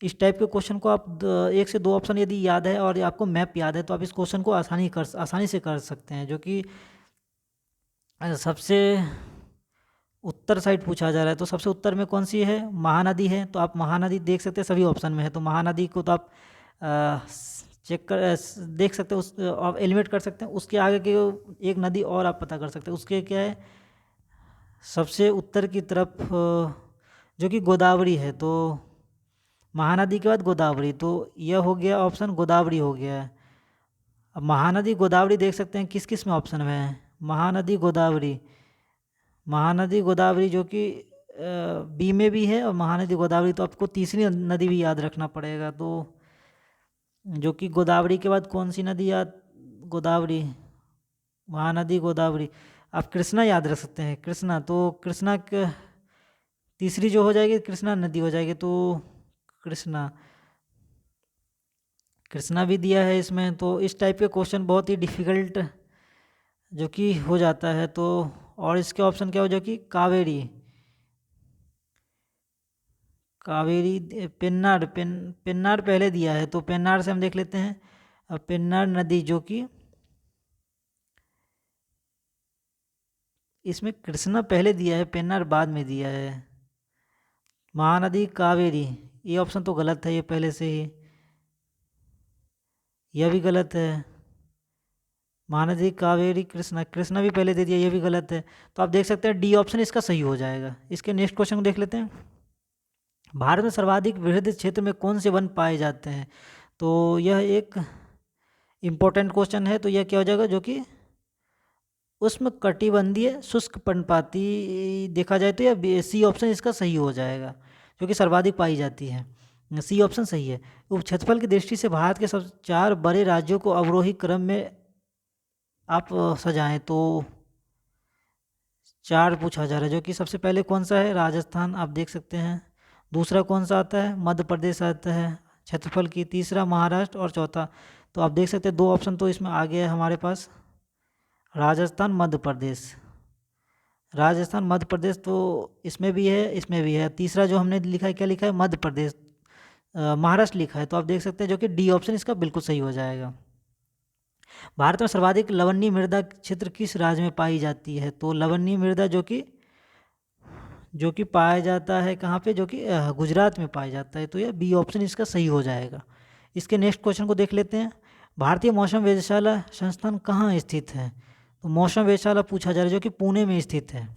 इस टाइप के क्वेश्चन को आप 1 से 2 ऑप्शन यदि याद है और आपको मैप याद है तो आप इस क्वेश्चन को आसानी से कर सकते हैं, जो कि सबसे उत्तर साइड पूछा जा रहा है। तो सबसे उत्तर में कौन सी है? महानदी है। तो आप महानदी देख सकते हैं, सभी ऑप्शन में है। तो महानदी को तो आप देख सकते हैं, आप एलिमिनेट कर सकते हैं। उसके आगे के एक नदी और आप पता कर सकते हैं, उसके क्या है सबसे उत्तर की तरफ, जो कि गोदावरी है। तो महानदी के बाद गोदावरी, तो यह हो गया ऑप्शन, गोदावरी हो गया है। अब महानदी गोदावरी देख सकते हैं किस किस में ऑप्शन में है। महानदी गोदावरी जो कि बी में भी है, और महानदी गोदावरी तो आपको तीसरी नदी भी याद रखना पड़ेगा। तो जो कि गोदावरी के बाद कौन सी नदी गोदावरी, महानदी गोदावरी, आप कृष्णा याद रख सकते हैं, कृष्णा। तो कृष्णा तीसरी जो हो जाएगी कृष्णा नदी हो जाएगी। तो कृष्णा भी दिया है इसमें। तो इस टाइप के क्वेश्चन बहुत ही डिफ़िकल्ट जो कि हो जाता है। तो और इसके ऑप्शन क्या हो, जो कि कावेरी, पेन्नार पहले दिया है। तो पेन्नार से हम देख लेते हैं। अब पेन्नार नदी जो कि इसमें कृष्णा पहले दिया है, पेन्नार बाद में दिया है। महानदी कावेरी, ये ऑप्शन तो गलत है, ये पहले से ही, यह भी गलत है। महानदी कावेरी कृष्णा भी पहले दे दिया, ये भी गलत है। तो आप देख सकते हैं डी ऑप्शन इसका सही हो जाएगा। इसके नेक्स्ट क्वेश्चन को देख लेते हैं। भारत में सर्वाधिक वृहद क्षेत्र में कौन से वन पाए जाते हैं? तो यह एक इम्पोर्टेंट क्वेश्चन है। तो यह क्या हो जाएगा, जो कि उष्णकटिबंधीय शुष्क पर्णपाती देखा जाए तो यह सी ऑप्शन इसका सही हो जाएगा, जो कि सर्वाधिक पाई जाती है। सी ऑप्शन सही है। उपक्षेत्रफल की दृष्टि से भारत के सब 4 बड़े राज्यों को अवरोही क्रम में आप सजाएं तो 4 पूछा जा रहा है, जो कि सबसे पहले कौन सा है? राजस्थान, आप देख सकते हैं। दूसरा कौन सा आता है? मध्य प्रदेश आता है क्षेत्रफल की। तीसरा महाराष्ट्र, और चौथा, तो आप देख सकते हैं 2 ऑप्शन तो इसमें आ गया है हमारे पास, राजस्थान मध्य प्रदेश। तो इसमें भी है। तीसरा जो हमने लिखा है, क्या लिखा है? महाराष्ट्र लिखा है। तो आप देख सकते हैं जो कि डी ऑप्शन इसका बिल्कुल सही हो जाएगा। भारत में सर्वाधिक लवणीय मृदा क्षेत्र किस राज्य में पाई जाती है? तो लवणीय मृदा जो कि पाया जाता है कहाँ पे, जो कि गुजरात में पाया जाता है। तो यह बी ऑप्शन इसका सही हो जाएगा। इसके नेक्स्ट क्वेश्चन को देख लेते हैं। भारतीय मौसम वेधशाला संस्थान कहाँ स्थित है? तो मौसम वेधशाला पूछा जा रहा है जो कि पुणे में स्थित है।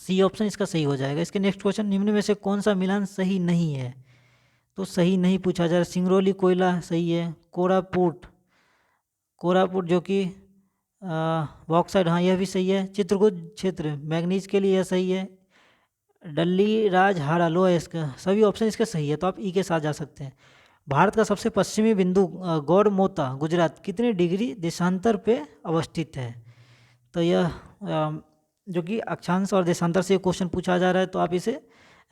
सी ऑप्शन इसका सही हो जाएगा। इसके नेक्स्ट क्वेश्चन, निम्न में से कौन सा मिलान सही नहीं है? तो सही नहीं पूछा जा रहा है। सिंगरौली कोयला सही है। कोरापुट जो कि बॉक्साइड, हाँ यह भी सही है। चित्रकूट क्षेत्र मैग्नीज के लिए यह सही है। डल्ली राजहारा लो है इसका, सभी ऑप्शन इसके सही है, तो आप ई के साथ जा सकते हैं। भारत का सबसे पश्चिमी बिंदु गौड़मोता गुजरात कितने डिग्री देशांतर पे अवस्थित है? तो यह जो कि अक्षांश और देशांतर से क्वेश्चन पूछा जा रहा है, तो आप इसे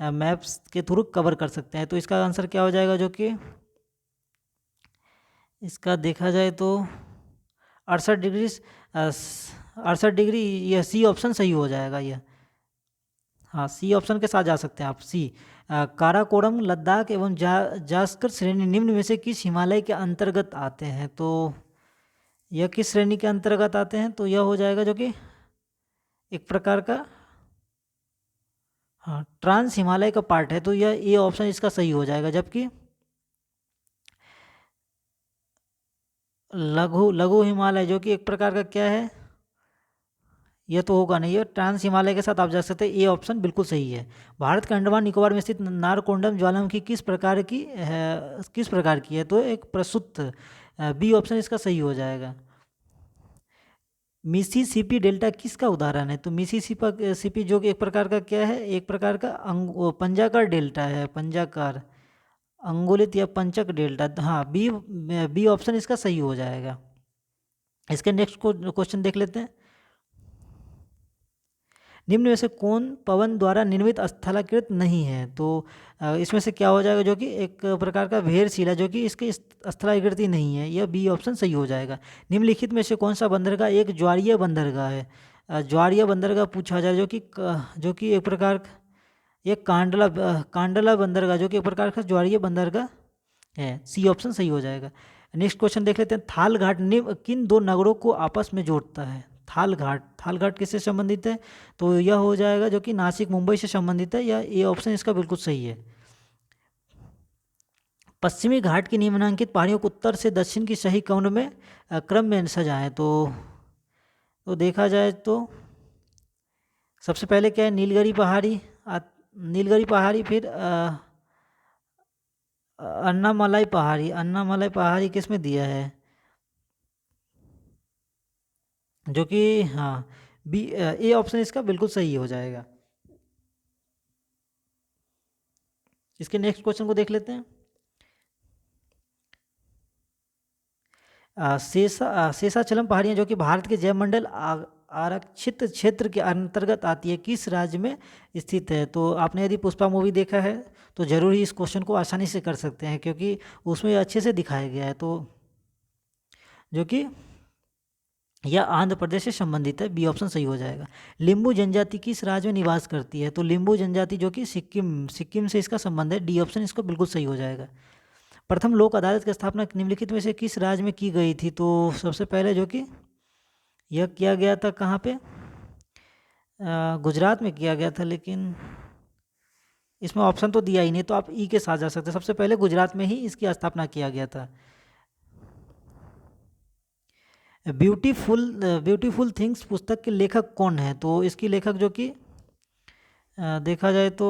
मैप्स के थ्रू कवर कर सकते हैं। तो इसका आंसर क्या हो जाएगा, जो कि इसका देखा जाए तो 68 डिग्री, यह सी ऑप्शन सही हो जाएगा। यह हाँ सी ऑप्शन के साथ जा सकते हैं आप। सी काराकोरम लद्दाख एवं जास्कर श्रेणी निम्न में से किस हिमालय के अंतर्गत आते हैं? तो यह किस श्रेणी के अंतर्गत आते हैं? तो यह हो जाएगा जो कि एक प्रकार का हाँ ट्रांस हिमालय का पार्ट है, तो यह ए ऑप्शन इसका सही हो जाएगा। जबकि लघु हिमालय जो कि एक प्रकार का क्या है, यह तो होगा नहीं, ये ट्रांस हिमालय के साथ आप जा सकते हैं। ए ऑप्शन बिल्कुल सही है। भारत के अंडमान निकोबार में स्थित नारकोंडम ज्वालामुखी किस प्रकार की है? तो एक प्रसुप्त, बी ऑप्शन इसका सही हो जाएगा। मिसिसिपी डेल्टा किसका उदाहरण है? तो मिसिसिपी जो कि एक प्रकार का क्या है, एक प्रकार का पंजाकार डेल्टा है, पंजाकार अंगुलित या पंचक डेल्टा। हाँ बी ऑप्शन इसका सही हो जाएगा। इसके नेक्स्ट क्वेश्चन देख लेते हैं। निम्न में से कौन पवन द्वारा निर्मित स्थलाकृत नहीं है? तो इसमें से क्या हो जाएगा, जो कि एक प्रकार का भेड़शिला जो कि इसकी स्थलाकृति नहीं है, यह बी ऑप्शन सही हो जाएगा। निम्नलिखित में से कौन सा बंदरगाह एक ज्वारीय बंदरगाह है? ज्वारीय बंदरगाह पूछा जाए, जो कि एक प्रकार एक कांडला बंदरगाह जो कि एक प्रकार का ज्वारीय बंदरगाह है। सी ऑप्शन सही हो जाएगा। नेक्स्ट क्वेश्चन देख लेते हैं। थाल घाट किन दो नगरों को आपस में जोड़ता है? थाल घाट किससे संबंधित है? तो यह हो जाएगा जो कि नासिक मुंबई से संबंधित है। यह ए ऑप्शन इसका बिल्कुल सही है। पश्चिमी घाट की निम्नांकित पहाड़ियों को उत्तर से दक्षिण की सही क्रम में सजाएं। तो देखा जाए तो सबसे पहले क्या है, नीलगिरी पहाड़ी, फिर अन्नामलाई पहाड़ी किस में दिया है, जो कि हाँ ए ऑप्शन इसका बिल्कुल सही हो जाएगा। इसके नेक्स्ट क्वेश्चन को देख लेते हैं। शेषाचलम पहाड़ियाँ जो कि भारत के जैवमंडल आरक्षित क्षेत्र के अंतर्गत आती है, किस राज्य में स्थित है? तो आपने यदि पुष्पा मूवी देखा है तो जरूर ही इस क्वेश्चन को आसानी से कर सकते हैं, क्योंकि उसमें अच्छे से दिखाया गया है। तो जो कि यह आंध्र प्रदेश से संबंधित है, बी ऑप्शन सही हो जाएगा। लिम्बू जनजाति किस राज्य में निवास करती है? तो लिम्बू जनजाति जो कि सिक्किम से इसका संबंध है, डी ऑप्शन इसको बिल्कुल सही हो जाएगा। प्रथम लोक अदालत की स्थापना निम्नलिखित में से किस राज्य में की गई थी? तो सबसे पहले जो कि यह किया गया था कहाँ पे, गुजरात में किया गया था, लेकिन इसमें ऑप्शन तो दिया ही नहीं, तो आप ई के साथ जा सकते हैं। सबसे पहले गुजरात में ही इसकी स्थापना किया गया था। ब्यूटीफुल थिंग्स पुस्तक के लेखक कौन है? तो इसकी लेखक जो कि देखा जाए तो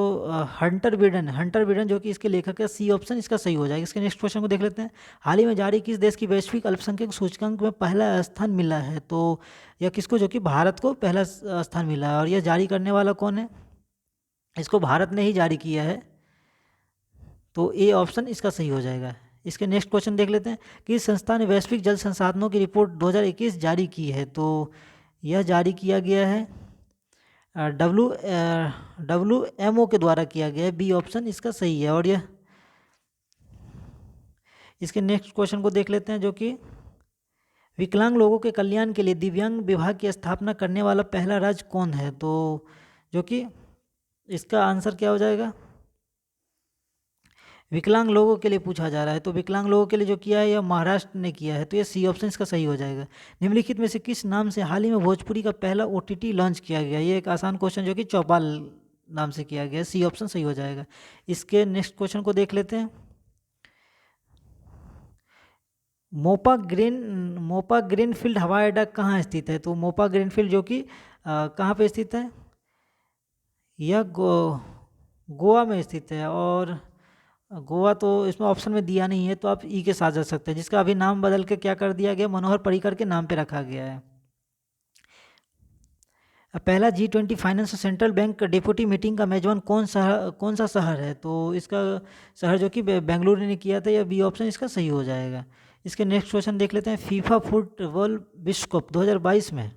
हंटर बिडन जो कि इसके लेखक है। सी ऑप्शन इसका सही हो जाएगा। इसके नेक्स्ट क्वेश्चन को देख लेते हैं। हाल ही में जारी किस देश की वैश्विक अल्पसंख्यक सूचकांक में पहला स्थान मिला है? तो यह किसको, जो कि भारत को पहला स्थान मिला है। और यह जारी करने वाला कौन है? इसको भारत ने ही जारी किया है, तो ए ऑप्शन इसका सही हो जाएगा। इसके नेक्स्ट क्वेश्चन देख लेते हैं। किस संस्था ने वैश्विक जल संसाधनों की रिपोर्ट 2021 जारी की है? तो यह जारी किया गया है WMO के द्वारा किया गया है, बी ऑप्शन इसका सही है। और यह इसके नेक्स्ट क्वेश्चन को देख लेते हैं, जो कि विकलांग लोगों के कल्याण के लिए दिव्यांग विभाग की स्थापना करने वाला पहला राज्य कौन है? तो जो कि इसका आंसर क्या हो जाएगा, विकलांग लोगों के लिए पूछा जा रहा है, तो विकलांग लोगों के लिए जो किया है यह महाराष्ट्र ने किया है, तो ये सी ऑप्शन इसका सही हो जाएगा। निम्नलिखित में से किस नाम से हाल ही में भोजपुरी का पहला OTT लॉन्च किया गया? ये एक आसान क्वेश्चन जो कि चौपाल नाम से किया गया है, सी ऑप्शन सही हो जाएगा। इसके नेक्स्ट क्वेश्चन को देख लेते हैं। मोपा ग्रीनफील्ड हवाई अड्डा कहाँ स्थित है? तो मोपा ग्रीनफील्ड जो कि कहाँ पे स्थित है? यह गोवा में स्थित है, और गोवा तो इसमें ऑप्शन में दिया नहीं है, तो आप ई के साथ जा सकते हैं, जिसका अभी नाम बदल के क्या कर दिया गया, मनोहर पर्रिकर के नाम पे रखा गया है। पहला G20 finance central bank deputy meeting का मेजबान कौन सा शहर है? तो इसका शहर जो कि बेंगलुरु ने किया था, या बी ऑप्शन इसका सही हो जाएगा। इसके नेक्स्ट क्वेश्चन देख लेते हैं। फीफा फुटबॉल विश्व कप 2022 में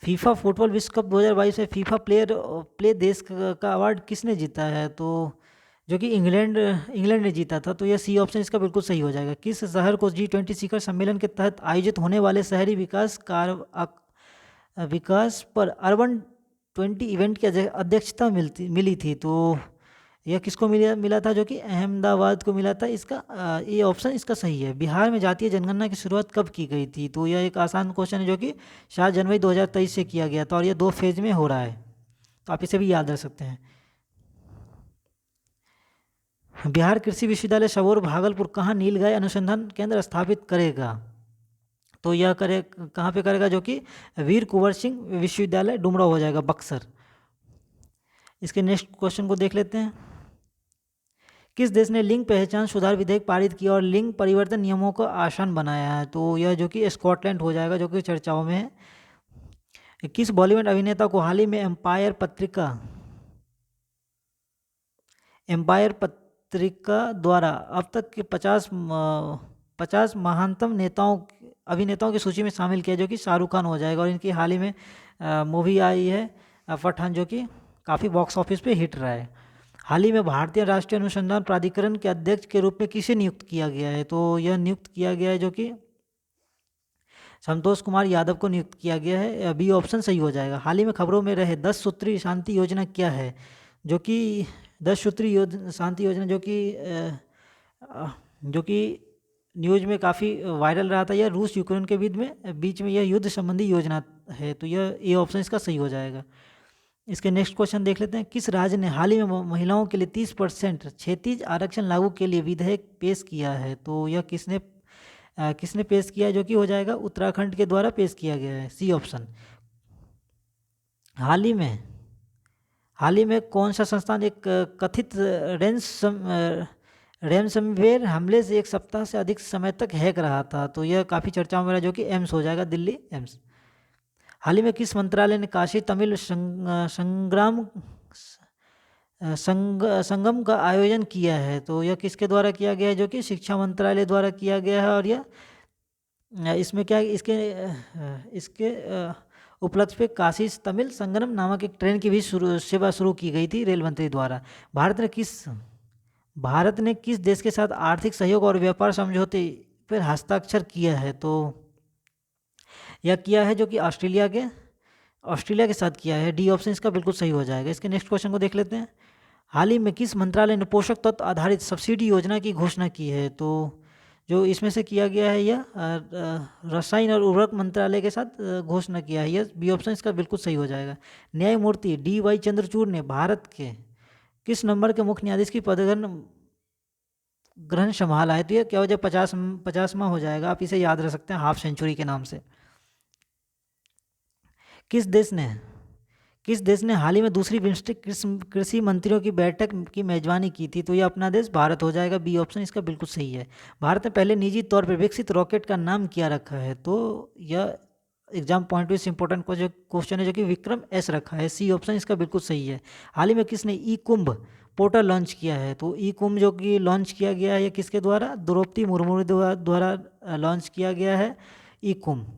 फीफा फुटबॉल विश्व कप 2022 में फीफा प्ले देश का अवार्ड किसने जीता है? तो जो कि इंग्लैंड ने जीता था, तो यह सी ऑप्शन इसका बिल्कुल सही हो जाएगा। किस शहर को G20 शिखर सम्मेलन के तहत आयोजित होने वाले शहरी विकास पर अर्बन 20 इवेंट की अध्यक्षता मिली थी? तो यह किसको मिला था? जो कि अहमदाबाद को मिला था। इसका ये ऑप्शन इसका सही है। बिहार में जातीय जनगणना की शुरुआत कब की गई थी? तो यह एक आसान क्वेश्चन है, जो कि 7 जनवरी 2023 से किया गया था, और यह 2 फेज में हो रहा है, तो आप इसे भी याद रख सकते हैं। बिहार कृषि विश्वविद्यालय सबौर भागलपुर कहाँ नीलगाय अनुसंधान केंद्र स्थापित करेगा? तो यह कहाँ पे करेगा? जो कि वीर कुंवर सिंह विश्वविद्यालय डुमरा हो जाएगा, बक्सर। इसके नेक्स्ट क्वेश्चन को देख लेते हैं। किस देश ने लिंग पहचान सुधार विधेयक पारित किया और लिंग परिवर्तन नियमों को आसान बनाया है? तो यह जो कि स्कॉटलैंड हो जाएगा, जो कि चर्चाओं में है। किस बॉलीवुड अभिनेता को हाल ही में एम्पायर पत्रिका द्वारा अब तक के 50 महानतम अभिनेताओं की सूची में शामिल किया, जो कि शाहरुख खान हो जाएगा। और इनकी हाल ही में मूवी आई है पठान, जो कि काफ़ी बॉक्स ऑफिस पे हिट रहा है। हाल ही में भारतीय राष्ट्रीय अनुसंधान प्राधिकरण के अध्यक्ष के रूप में किसे नियुक्त किया गया है? तो यह नियुक्त किया गया है, जो कि संतोष कुमार यादव को नियुक्त किया गया है। बी ऑप्शन सही हो जाएगा। हाल ही में खबरों में रहे 10 सूत्री शांति योजना क्या है? जो कि 10 सूत्री शांति योजना जो कि न्यूज में काफ़ी वायरल रहा था। यह रूस यूक्रेन के बीच में यह युद्ध संबंधी योजना है, तो यह ए ऑप्शन इसका सही हो जाएगा। इसके नेक्स्ट क्वेश्चन देख लेते हैं। किस राज्य ने हाल ही में महिलाओं के लिए 30% क्षैतिज आरक्षण लागू के लिए विधेयक पेश किया है? तो यह किसने पेश किया है? जो कि हो जाएगा उत्तराखंड के द्वारा पेश किया गया है, सी ऑप्शन। हाल ही में कौन सा संस्थान एक कथित रैनसमवेयर हमले से 1 सप्ताह से अधिक समय तक हैक रहा था? तो यह काफ़ी चर्चाओं में रहा, जो कि एम्स हो जाएगा, दिल्ली एम्स। हाल ही में किस मंत्रालय ने काशी तमिल संगम का आयोजन किया है? तो यह किसके द्वारा किया गया है? जो कि शिक्षा मंत्रालय द्वारा किया गया है। और यह इसमें क्या इसके उपलक्ष्य पे काशी तमिल संगम नामक एक ट्रेन की भी सेवा शुरू की गई थी रेल मंत्री द्वारा। भारत ने किस देश के साथ आर्थिक सहयोग और व्यापार समझौते पर हस्ताक्षर किया है? तो यह किया है, जो कि ऑस्ट्रेलिया के साथ किया है। डी ऑप्शन इसका बिल्कुल सही हो जाएगा। इसके नेक्स्ट क्वेश्चन को देख लेते हैं। हाल ही में किस मंत्रालय ने पोषक तत्व आधारित सब्सिडी योजना की घोषणा की है? तो जो इसमें से किया गया है, यह रसायन और उर्वरक मंत्रालय के साथ घोषणा किया है। यह बी ऑप्शन इसका बिल्कुल सही हो जाएगा। न्यायमूर्ति DY चंद्रचूड़ ने भारत के किस नंबर के मुख्य न्यायाधीश की ग्रहण संभाला है? तो यह क्या हो जाए, 50वां हो जाएगा। आप इसे याद रख सकते हैं हाफ सेंचुरी के नाम से। किस देश ने हाल ही में दूसरी बिम्स्टेक कृषि मंत्रियों की बैठक की मेजबानी की थी? तो यह अपना देश भारत हो जाएगा। बी ऑप्शन इसका बिल्कुल सही है। भारत ने पहले निजी तौर पर विकसित रॉकेट का नाम क्या रखा है? तो यह exam point of important question है, जो कि विक्रम S रखा है। सी ऑप्शन इसका बिल्कुल सही है। हाल ही में किसने ई कुंभ पोर्टल लॉन्च किया है? तो ई कुंभ जो कि लॉन्च किया गया है, यह किसके द्वारा? द्रौपदी मुर्मू द्वारा लॉन्च किया गया है ई कुंभ।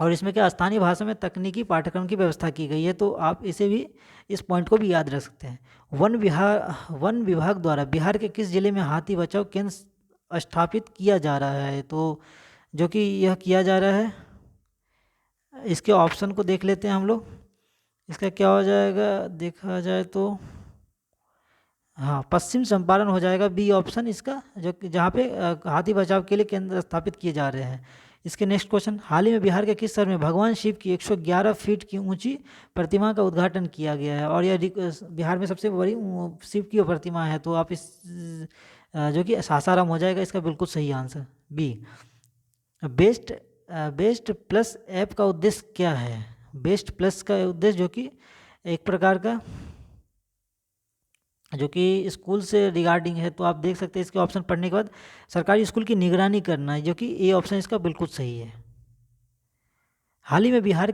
और इसमें क्या स्थानीय भाषा में तकनीकी पाठ्यक्रम की व्यवस्था की गई है, तो आप इस पॉइंट को भी याद रख सकते हैं। वन विभाग द्वारा बिहार के किस जिले में हाथी बचाओ केंद्र स्थापित किया जा रहा है? तो जो कि यह किया जा रहा है, इसके ऑप्शन को देख लेते हैं हम लोग। इसका क्या हो जाएगा देखा जाए तो, हाँ, पश्चिम चंपारण हो जाएगा बी ऑप्शन इसका, जो जहाँ पे हाथी बचाव के लिए केंद्र स्थापित किए जा रहे हैं। इसके नेक्स्ट क्वेश्चन, हाल ही में बिहार के किस शहर में भगवान शिव की 111 फीट की ऊंची प्रतिमा का उद्घाटन किया गया है? और यह बिहार में सबसे बड़ी शिव की प्रतिमा है। तो आप इस जो कि सासाराम हो जाएगा इसका बिल्कुल सही answer B. Best best plus app का उद्देश्य क्या है? बेस्ट प्लस का उद्देश्य जो कि एक प्रकार का जो कि स्कूल से रिगार्डिंग है। तो आप देख सकते हैं इसके ऑप्शन पढ़ने के बाद, सरकारी स्कूल की निगरानी करना है, जो कि ए ऑप्शन इसका बिल्कुल सही है। हाल ही में बिहार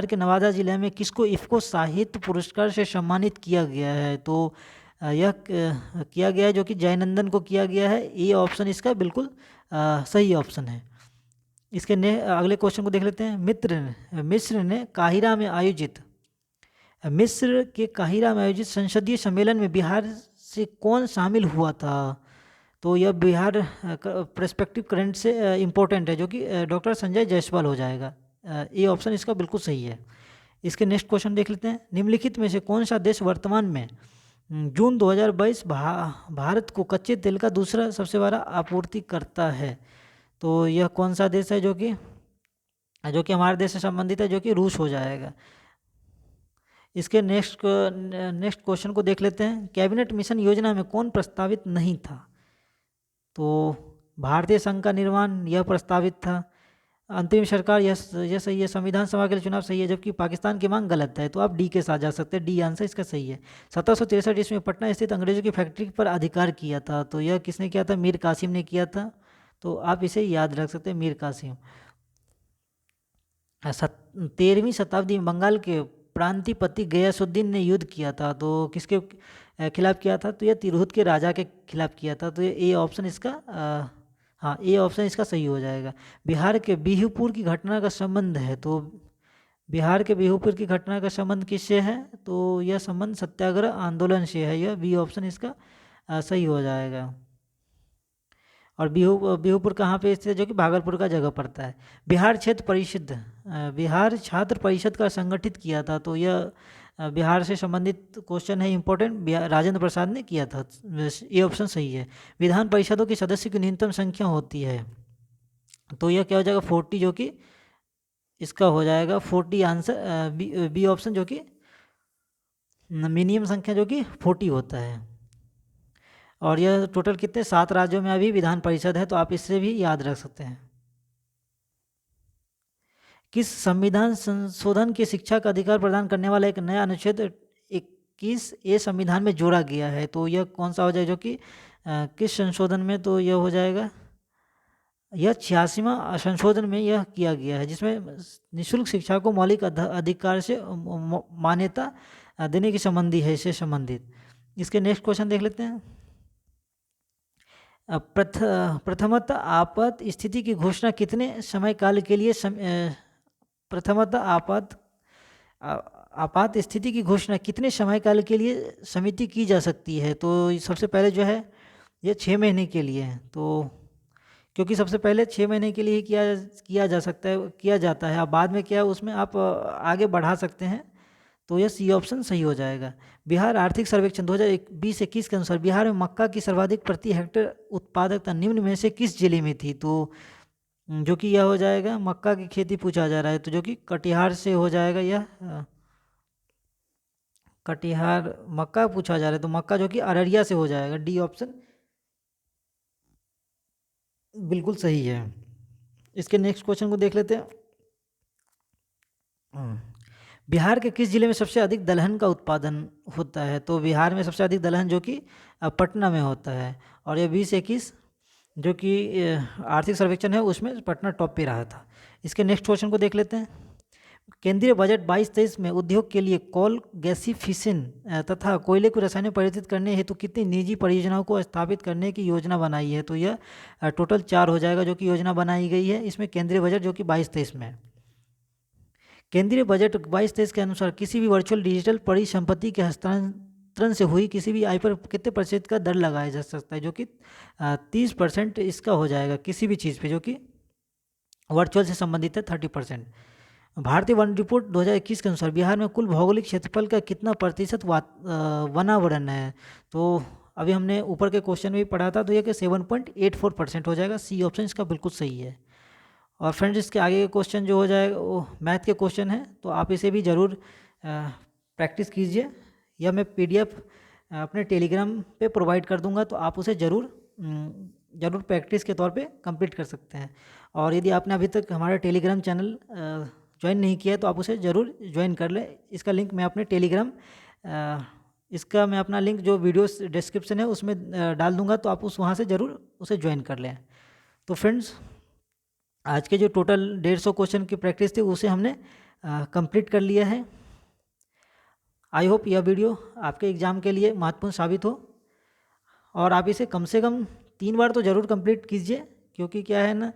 के नवादा जिला में किसको इफ़को साहित्य पुरस्कार से सम्मानित किया गया है? तो यह किया गया है जो कि जयनंदन को किया गया है। ए ऑप्शन इसका बिल्कुल सही ऑप्शन है। इसके अगले क्वेश्चन को देख लेते हैं। मिस्र के काहिरा में आयोजित संसदीय सम्मेलन में बिहार से कौन शामिल हुआ था? तो यह बिहार पर्सपेक्टिव करंट से इम्पोर्टेंट है, जो कि डॉक्टर संजय जायसवाल हो जाएगा। ये ऑप्शन इसका बिल्कुल सही है। इसके नेक्स्ट क्वेश्चन देख लेते हैं। निम्नलिखित में से कौन सा देश वर्तमान में जून 2022 भारत को कच्चे तेल का दूसरा सबसे बड़ा आपूर्ति करता है? तो यह कौन सा देश है जो कि हमारे देश से संबंधित है? जो कि रूस हो जाएगा। इसके नेक्स्ट क्वेश्चन को देख लेते हैं। कैबिनेट मिशन योजना में कौन प्रस्तावित नहीं था? तो भारतीय संघ का निर्माण यह प्रस्तावित था। अंतरिम सरकार यह सही है। संविधान सभा के लिए चुनाव सही है, जबकि पाकिस्तान की मांग गलत है। तो आप डी के साथ जा सकते हैं, डी आंसर इसका सही है। 1763 ईस्वी में पटना स्थित अंग्रेजों की फैक्ट्री पर अधिकार किया था। तो यह किसने किया था? मीर कासिम ने किया था। तो आप इसे याद रख सकते हैं, मीर कासिम। 13वीं शताब्दी में बंगाल के प्रांतिपति गयासुद्दीन ने युद्ध किया था। तो किसके खिलाफ किया था? तो यह तिरहुत के राजा के खिलाफ किया था। तो ये ऑप्शन इसका हाँ, ये ऑप्शन इसका सही हो जाएगा। बिहार के बिहुपुर की घटना का संबंध है। तो बिहार के बिहुपुर की घटना का संबंध किससे है? तो यह संबंध सत्याग्रह आंदोलन से है। यह बी ऑप्शन इसका सही हो जाएगा। और बिहुपुर कहाँ पे स्थित है? जो कि भागलपुर का जगह पड़ता है। बिहार छात्र परिषद का संगठित किया था। तो यह बिहार से संबंधित क्वेश्चन है, इंपॉर्टेंट। राजेंद्र प्रसाद ने किया था। ये ऑप्शन सही है। विधान परिषदों के सदस्य की न्यूनतम संख्या होती है। तो यह क्या हो जाएगा? 40, जो कि इसका हो जाएगा 40 आंसर बी ऑप्शन, जो कि मिनिमम संख्या जो कि 40 होता है। और यह टोटल कितने 7 राज्यों में अभी विधान परिषद है। तो आप इससे भी याद रख सकते हैं। किस संविधान संशोधन के शिक्षा का अधिकार प्रदान करने वाला एक नया अनुच्छेद 21 ए संविधान में जोड़ा गया है? तो यह कौन सा हो जाएगा? जो कि किस संशोधन में? तो यह हो जाएगा, यह 86वां संशोधन में यह किया गया है, जिसमें निःशुल्क शिक्षा को मौलिक अधिकार से मान्यता देने की संबंधी है, इससे संबंधित। इसके नेक्स्ट क्वेश्चन देख लेते हैं। प्रथमतः आपात स्थिति की घोषणा कितने समय काल के लिए प्रथमतः आपात स्थिति की घोषणा कितने समय काल के लिए समिति की जा सकती है? तो सबसे पहले जो है ये 6 महीने के लिए है। तो क्योंकि सबसे पहले 6 महीने के लिए ही किया जाता है। अब बाद में क्या है उसमें आप आगे बढ़ा सकते हैं। तो यह सी ऑप्शन सही हो जाएगा। बिहार आर्थिक सर्वेक्षण 2020-21 के अनुसार बिहार में मक्का की सर्वाधिक प्रति हेक्टेयर उत्पादकता निम्न में से किस जिले में थी? तो जो कि यह हो जाएगा, मक्का की खेती पूछा जा रहा है, तो जो कि कटिहार से हो जाएगा। यह कटिहार मक्का पूछा जा रहा है, तो मक्का जो कि अररिया से हो जाएगा। डी ऑप्शन बिल्कुल सही है। इसके नेक्स्ट क्वेश्चन को देख लेते हैं। बिहार के किस जिले में सबसे अधिक दलहन का उत्पादन होता है? तो बिहार में सबसे अधिक दलहन जो कि पटना में होता है। और यह 2021 जो कि आर्थिक सर्वेक्षण है उसमें पटना टॉप पे रहा था। इसके नेक्स्ट क्वेश्चन को देख लेते हैं। केंद्रीय बजट 22-23 में उद्योग के लिए कोल गैसीफिशन तथा कोयले को रसायन में परिवर्तित करने हेतु कितनी निजी परियोजनाओं को स्थापित करने की योजना बनाई है? तो यह टोटल 4 हो जाएगा जो कि योजना बनाई गई है इसमें केंद्रीय बजट जो कि 22-23 में। केंद्रीय बजट 22-23 के अनुसार किसी भी वर्चुअल डिजिटल परिसंपत्ति के हस्तांतरण से हुई किसी भी आय पर कितने प्रतिशत का दर लगाया जा सकता है? जो कि 30% इसका हो जाएगा किसी भी चीज़ पे जो कि वर्चुअल से संबंधित है। 30%। भारतीय वन रिपोर्ट 2021 के अनुसार बिहार में कुल भौगोलिक क्षेत्रफल का कितना प्रतिशत वनावरण है? तो अभी हमने ऊपर के क्वेश्चन में भी पढ़ा था, तो ये कि 7.84% हो जाएगा। सी ऑप्शन इसका बिल्कुल सही है। और फ्रेंड्स, इसके आगे के क्वेश्चन जो हो जाएगा वो मैथ के क्वेश्चन है, तो आप इसे भी ज़रूर प्रैक्टिस कीजिए, या मैं PDF अपने टेलीग्राम पे प्रोवाइड कर दूंगा, तो आप उसे ज़रूर प्रैक्टिस के तौर पे कंप्लीट कर सकते हैं। और यदि आपने अभी तक हमारा टेलीग्राम चैनल ज्वाइन नहीं किया है, तो आप उसे ज़रूर ज्वाइन कर लें। इसका लिंक मैं अपने टेलीग्राम इसका मैं अपना लिंक जो वीडियो डिस्क्रिप्शन है उसमें डाल दूंगा, तो आप वहाँ से ज़रूर उसे ज्वाइन कर लें। तो फ्रेंड्स, आज के जो टोटल 150 क्वेश्चन की प्रैक्टिस थी उसे हमने कंप्लीट कर लिया है। आई होप यह वीडियो आपके एग्ज़ाम के लिए महत्वपूर्ण साबित हो, और आप इसे कम से कम 3 बार तो ज़रूर कंप्लीट कीजिए, क्योंकि क्या है ना,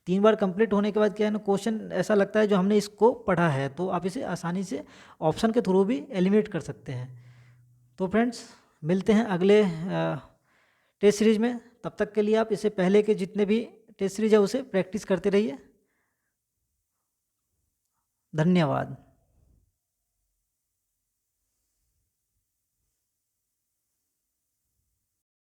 3 बार कंप्लीट होने के बाद क्या है ना, क्वेश्चन ऐसा लगता है जो हमने इसको पढ़ा है, तो आप इसे आसानी से ऑप्शन के थ्रू भी एलिमिनेट कर सकते हैं। तो फ्रेंड्स, मिलते हैं अगले टेस्ट सीरीज में। तब तक के लिए आप इससे पहले के जितने भी टेस्ट सीरीज है उसे प्रैक्टिस करते रहिए। धन्यवाद।